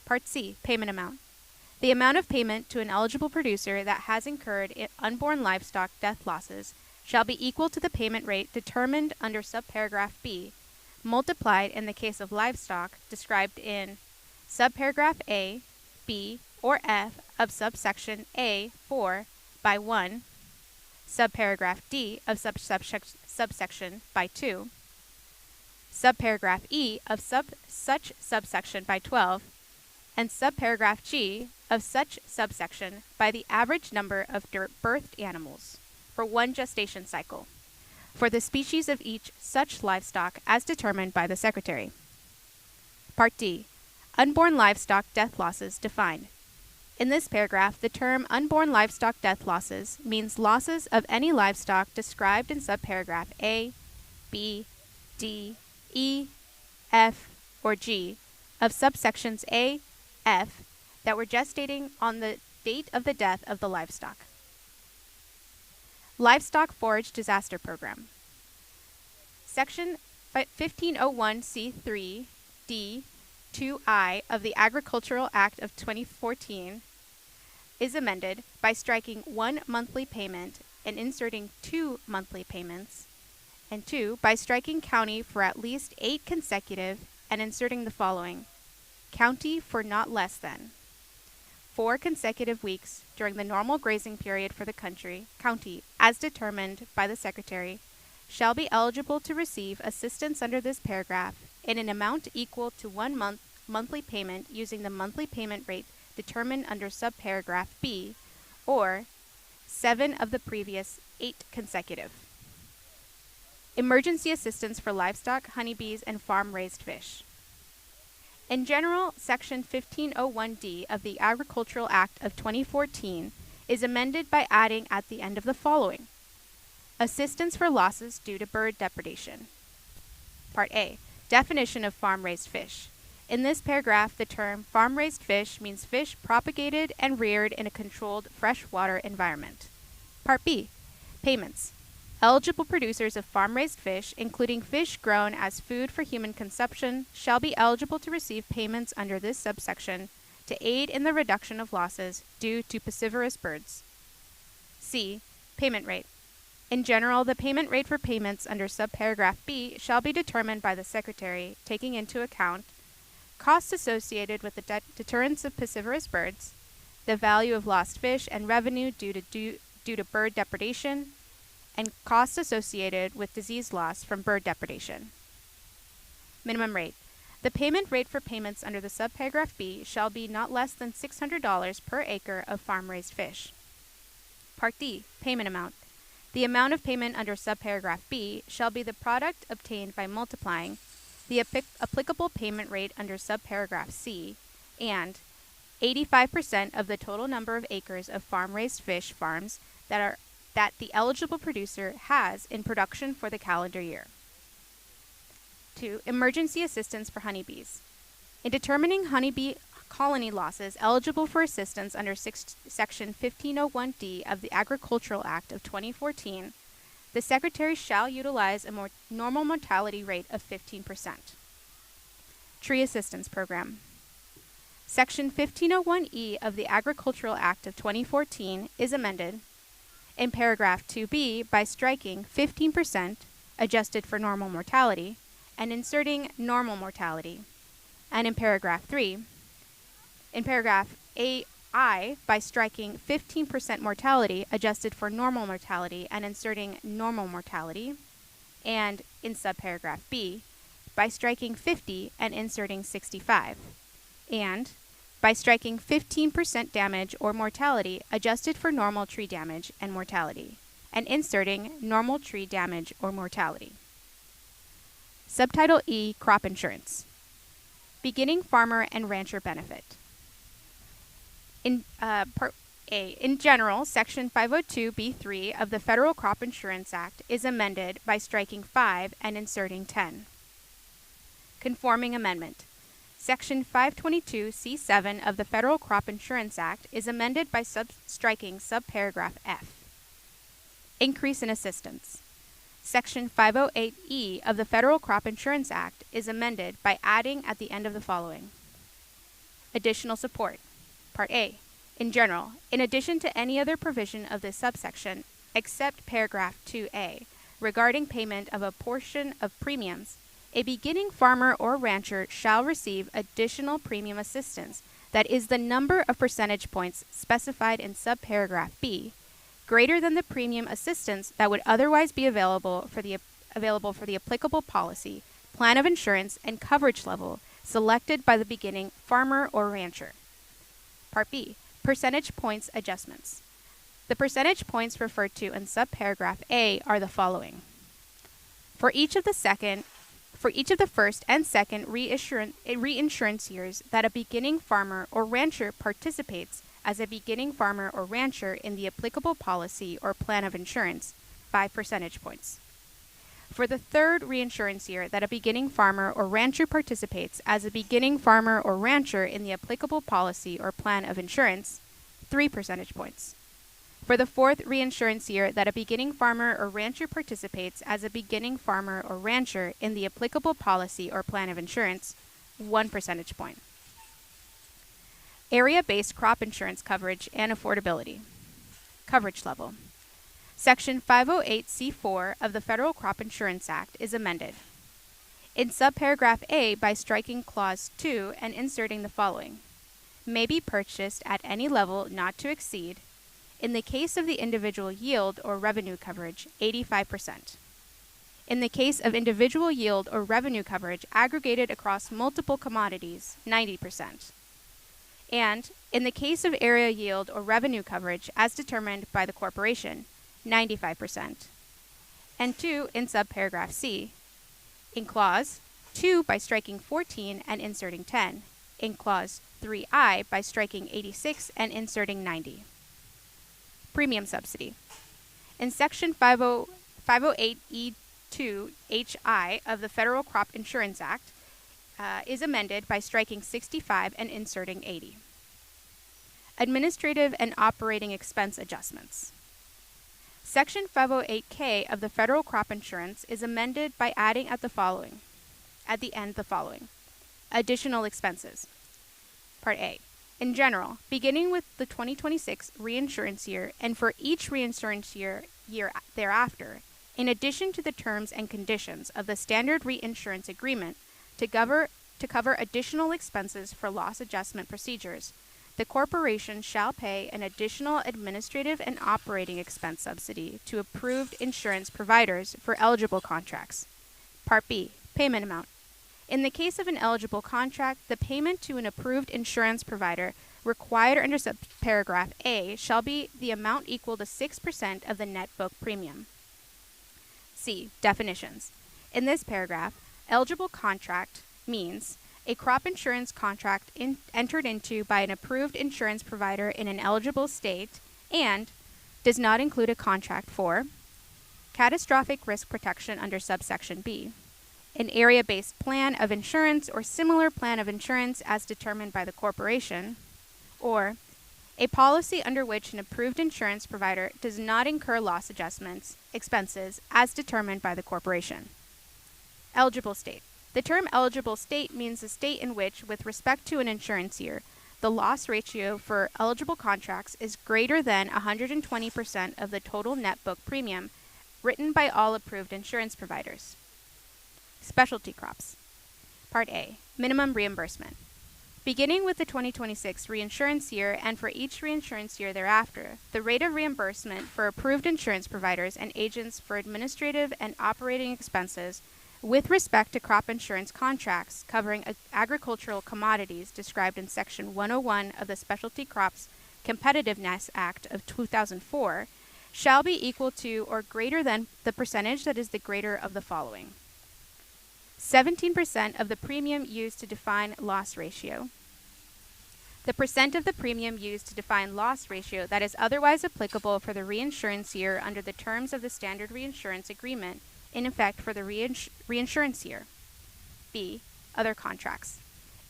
Part C, payment amount. The amount of payment to an eligible producer that has incurred unborn livestock death losses shall be equal to the payment rate determined under subparagraph B, multiplied in the case of livestock described in subparagraph A, B, or F of subsection A 4 by 1, subparagraph D of subsection by 2, subparagraph E of such subsection by 12, and subparagraph G of such subsection by the average number of birthed animals for one gestation cycle, for the species of each such livestock as determined by the Secretary. Part D. Unborn livestock death losses defined. In this paragraph, the term unborn livestock death losses means losses of any livestock described in subparagraph A, B, D, E, F, or G of subsections A, F that were gestating on the date of the death of the livestock. Livestock Forage Disaster Program. Section 1501C3 D 2I of the Agricultural Act of 2014 is amended by striking 1 monthly payment and inserting 2 monthly payments, and 2 by striking county for at least 8 consecutive and inserting the following: county for not less than 4 consecutive weeks during the normal grazing period for the county, as determined by the Secretary, shall be eligible to receive assistance under this paragraph in an amount equal to 1 monthly payment using the monthly payment rate determined under subparagraph B, or 7 of the previous 8 consecutive. Emergency assistance for livestock, honeybees, and farm-raised fish. In general, Section 1501D of the Agricultural Act of 2014 is amended by adding at the end of the following: assistance for losses due to bird depredation. Part A. Definition of farm-raised fish. In this paragraph, the term farm-raised fish means fish propagated and reared in a controlled freshwater environment. Part B. Payments. Eligible producers of farm-raised fish, including fish grown as food for human consumption, shall be eligible to receive payments under this subsection to aid in the reduction of losses due to piscivorous birds. C. Payment rate. In general, the payment rate for payments under subparagraph B shall be determined by the Secretary, taking into account costs associated with the deterrence of piscivorous birds, the value of lost fish and revenue due to bird depredation, and costs associated with disease loss from bird depredation. Minimum rate. The payment rate for payments under the subparagraph B shall be not less than $600 per acre of farm-raised fish. Part D. Payment amount. The amount of payment under subparagraph B shall be the product obtained by multiplying the applicable payment rate under subparagraph C and 85% of the total number of acres of farm-raised fish farms that the eligible producer has in production for the calendar year. 2. Emergency assistance for honeybees. In determining honeybee colony losses eligible for assistance under Section 1501D of the Agricultural Act of 2014, the Secretary shall utilize a normal mortality rate of 15%. Tree Assistance Program. Section 1501E of the Agricultural Act of 2014 is amended in paragraph 2B by striking 15% adjusted for normal mortality and inserting normal mortality, and in paragraph AI by striking 15% mortality adjusted for normal mortality and inserting normal mortality, and in subparagraph B by striking 50 and inserting 65, and by striking 15% damage or mortality adjusted for normal tree damage and mortality, and inserting normal tree damage or mortality. Subtitle E, Crop Insurance. Beginning farmer and rancher benefit. In Part A, in general, Section 502B3 of the Federal Crop Insurance Act is amended by striking 5 and inserting 10. Conforming amendment. Section 522C7 of the Federal Crop Insurance Act is amended by striking subparagraph F. Increase in assistance. Section 508E of the Federal Crop Insurance Act is amended by adding at the end of the following. Additional support. Part A. In general, in addition to any other provision of this subsection, except paragraph 2A, regarding payment of a portion of premiums, a beginning farmer or rancher shall receive additional premium assistance that is the number of percentage points specified in subparagraph B, greater than the premium assistance that would otherwise be available for the applicable policy, plan of insurance, and coverage level selected by the beginning farmer or rancher. Part B. Percentage points adjustments. The percentage points referred to in subparagraph A are the following. For each of the first and second reinsurance years that a beginning farmer or rancher participates as a beginning farmer or rancher in the applicable policy or plan of insurance, 5 percentage points. For the third reinsurance year that a beginning farmer or rancher participates as a beginning farmer or rancher in the applicable policy or plan of insurance, 3 percentage points. For the fourth reinsurance year that a beginning farmer or rancher participates as a beginning farmer or rancher in the applicable policy or plan of insurance, 1 percentage point. Area-based crop insurance coverage and affordability. Coverage level. Section 508C4 of the Federal Crop Insurance Act is amended. In subparagraph A by striking clause 2 and inserting the following. May be purchased at any level not to exceed, in the case of the individual yield or revenue coverage, 85%. In the case of individual yield or revenue coverage aggregated across multiple commodities, 90%. And in the case of area yield or revenue coverage as determined by the corporation, 95%. And 2 in subparagraph C. In clause 2 by striking 14 and inserting 10. In clause 3I by striking 86 and inserting 90. Premium subsidy. In section 508E2HI of the Federal Crop Insurance Act is amended by striking 65 and inserting 80. Administrative and operating expense adjustments. Section 508K of the Federal Crop Insurance is amended by adding at the end the following. Additional expenses. Part A. In general, beginning with the 2026 reinsurance year and for each reinsurance year thereafter, in addition to the terms and conditions of the standard reinsurance agreement to cover additional expenses for loss adjustment procedures, the corporation shall pay an additional administrative and operating expense subsidy to approved insurance providers for eligible contracts. Part B. Payment amount. In the case of an eligible contract, the payment to an approved insurance provider required under subparagraph A shall be the amount equal to 6% of the net book premium. C. Definitions. In this paragraph, eligible contract means a crop insurance contract entered into by an approved insurance provider in an eligible state and does not include a contract for catastrophic risk protection under subsection B, an area-based plan of insurance or similar plan of insurance as determined by the corporation, or a policy under which an approved insurance provider does not incur loss adjustments expenses as determined by the corporation. Eligible state. The term eligible state means a state in which, with respect to an insurance year, the loss ratio for eligible contracts is greater than 120% of the total net book premium written by all approved insurance providers. Specialty crops. Part A. Minimum reimbursement. Beginning with the 2026 reinsurance year and for each reinsurance year thereafter, the rate of reimbursement for approved insurance providers and agents for administrative and operating expenses with respect to crop insurance contracts covering agricultural commodities described in Section 101 of the Specialty Crops Competitiveness Act of 2004 shall be equal to or greater than the percentage that is the greater of the following. 17% of the premium used to define loss ratio. The percent of the premium used to define loss ratio that is otherwise applicable for the reinsurance year under the terms of the standard reinsurance agreement in effect for the reinsurance year. B. Other contracts.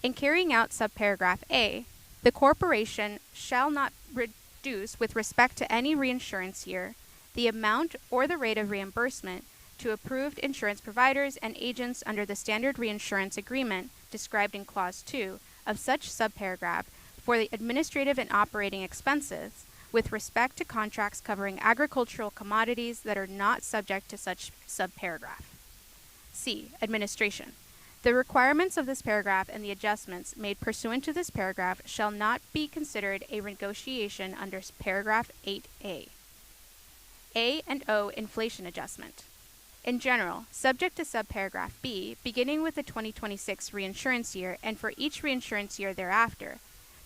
In carrying out subparagraph A, the corporation shall not reduce with respect to any reinsurance year the amount or the rate of reimbursement to approved insurance providers and agents under the standard reinsurance agreement described in Clause 2 of such subparagraph for the administrative and operating expenses with respect to contracts covering agricultural commodities that are not subject to such subparagraph. C. Administration. The requirements of this paragraph and the adjustments made pursuant to this paragraph shall not be considered a negotiation under paragraph 8A. A and O inflation adjustment. In general, subject to subparagraph B, beginning with the 2026 reinsurance year and for each reinsurance year thereafter,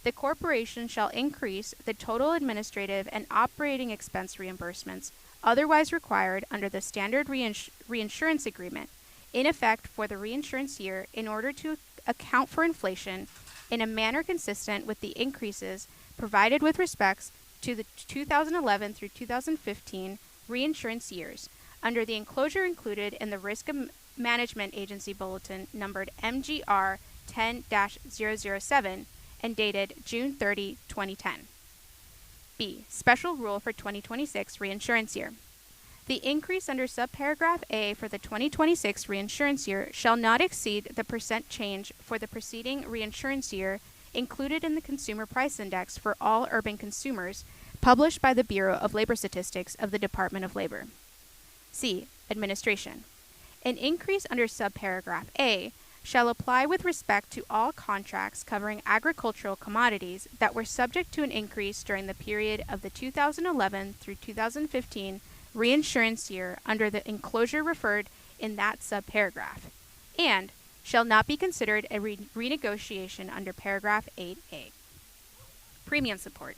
the corporation shall increase the total administrative and operating expense reimbursements otherwise required under the standard reinsurance agreement in effect for the reinsurance year in order to account for inflation in a manner consistent with the increases provided with respects to the 2011 through 2015 reinsurance years under the enclosure included in the Risk Management Agency Bulletin numbered MGR 10-007 and dated June 30, 2010. B. Special rule for 2026 reinsurance year. The increase under subparagraph A for the 2026 reinsurance year shall not exceed the percent change for the preceding reinsurance year included in the Consumer Price Index for all urban consumers published by the Bureau of Labor Statistics of the Department of Labor. C. Administration. An increase under subparagraph A shall apply with respect to all contracts covering agricultural commodities that were subject to an increase during the period of the 2011 through 2015 reinsurance year under the enclosure referred in that subparagraph, and shall not be considered a renegotiation under paragraph 8A. Premium support.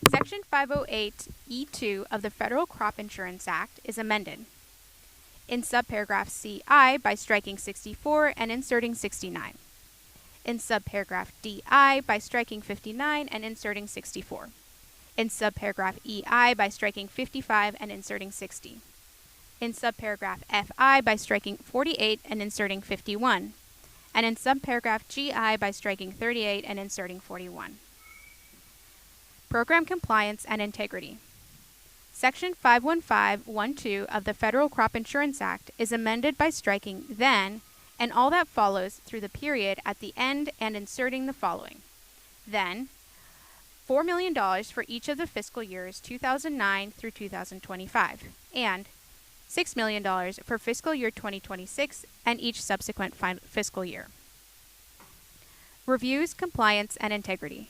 Section 508E2 of the Federal Crop Insurance Act is amended in subparagraph CI by striking 64 and inserting 69. In subparagraph DI by striking 59 and inserting 64. In subparagraph EI by striking 55 and inserting 60. In subparagraph FI by striking 48 and inserting 51. And in subparagraph GI by striking 38 and inserting 41. Program compliance and integrity. Section 515.12 of the Federal Crop Insurance Act is amended by striking then and all that follows through the period at the end and inserting the following. Then, $4 million for each of the fiscal years 2009 through 2025, and $6 million for fiscal year 2026 and each subsequent fiscal year. Reviews, compliance, and integrity.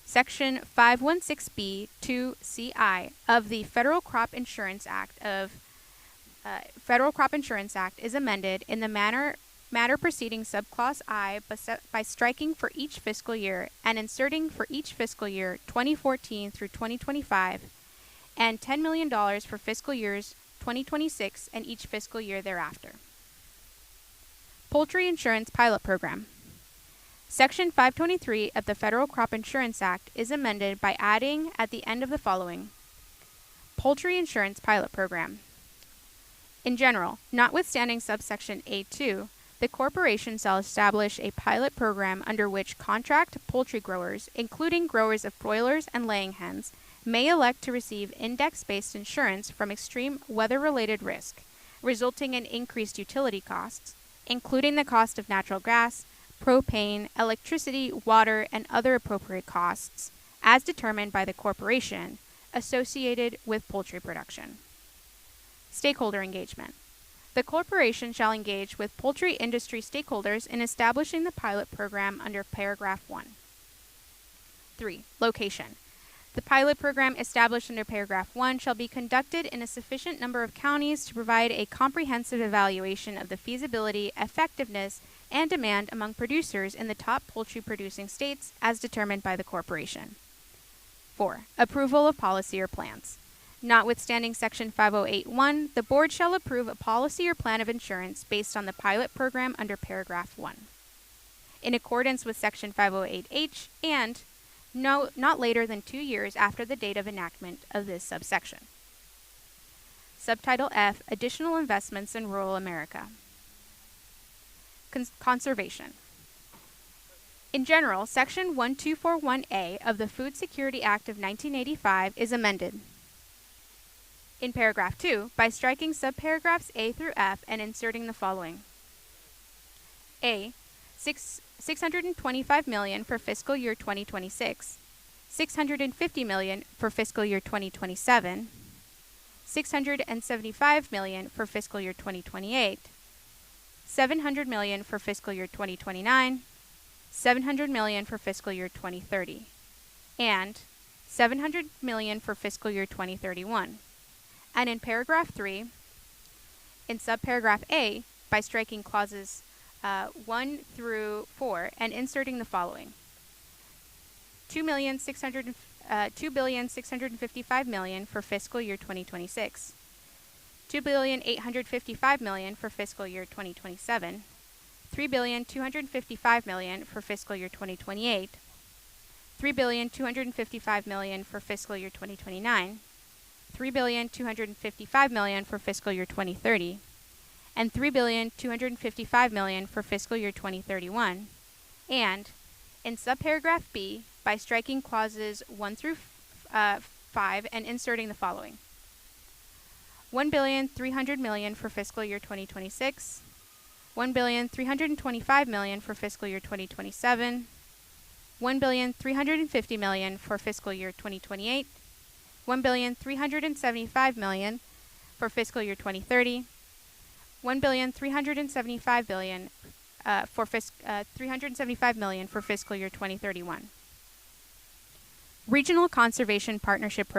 Section 516B2CI of the Federal Crop Insurance Act is amended in the matter preceding subclause I by striking for each fiscal year and inserting for each fiscal year 2014 through 2025 and $10 million for fiscal years 2026 and each fiscal year thereafter. Poultry Insurance Pilot Program. Section 523 of the Federal Crop Insurance Act is amended by adding at the end of the following: Poultry Insurance Pilot Program. In general, notwithstanding subsection A2, the corporation shall establish a pilot program under which contract poultry growers, including growers of broilers and laying hens, may elect to receive index-based insurance from extreme weather-related risk, resulting in increased utility costs, including the cost of natural gas, propane, electricity, water, and other appropriate costs, as determined by the corporation, associated with poultry production. Stakeholder engagement. The corporation shall engage with poultry industry stakeholders in establishing the pilot program under paragraph 1. 3. Location. The pilot program established under paragraph 1 shall be conducted in a sufficient number of counties to provide a comprehensive evaluation of the feasibility, effectiveness, and demand among producers in the top poultry producing states as determined by the corporation. 4. Approval of policy or plans. Notwithstanding Section 508(1), the Board shall approve a policy or plan of insurance based on the pilot program under paragraph 1. In accordance with Section 508H and not later than 2 years after the date of enactment of this subsection. Subtitle F, Additional Investments in Rural America. Conservation. In general, Section 1241A of the Food Security Act of 1985 is amended. In paragraph 2, by striking subparagraphs A through F and inserting the following. A. 625 million for fiscal year 2026, 650 million for fiscal year 2027, 675 million for fiscal year 2028, 700 million for fiscal year 2029, 700 million for fiscal year 2030, and 700 million for fiscal year 2031. And in paragraph 3, in subparagraph A, by striking clauses 1 through 4 and inserting the following. 2,655 million for fiscal year 2026, 2,855 million for fiscal year 2027, 3,255 million for fiscal year 2028, 3,255 million for fiscal year 2029, 3,255 million for fiscal year 2030, and 3,255 million for fiscal year 2031, and in subparagraph B, by striking clauses 1 through 5 and inserting the following. 1,300 million for fiscal year 2026, 1,325 million for fiscal year 2027, 1,350 million for fiscal year 2028, 1,375 million for fiscal year 2030, 1,375 billion for 375 million for fiscal year 2031. Regional Conservation Partnership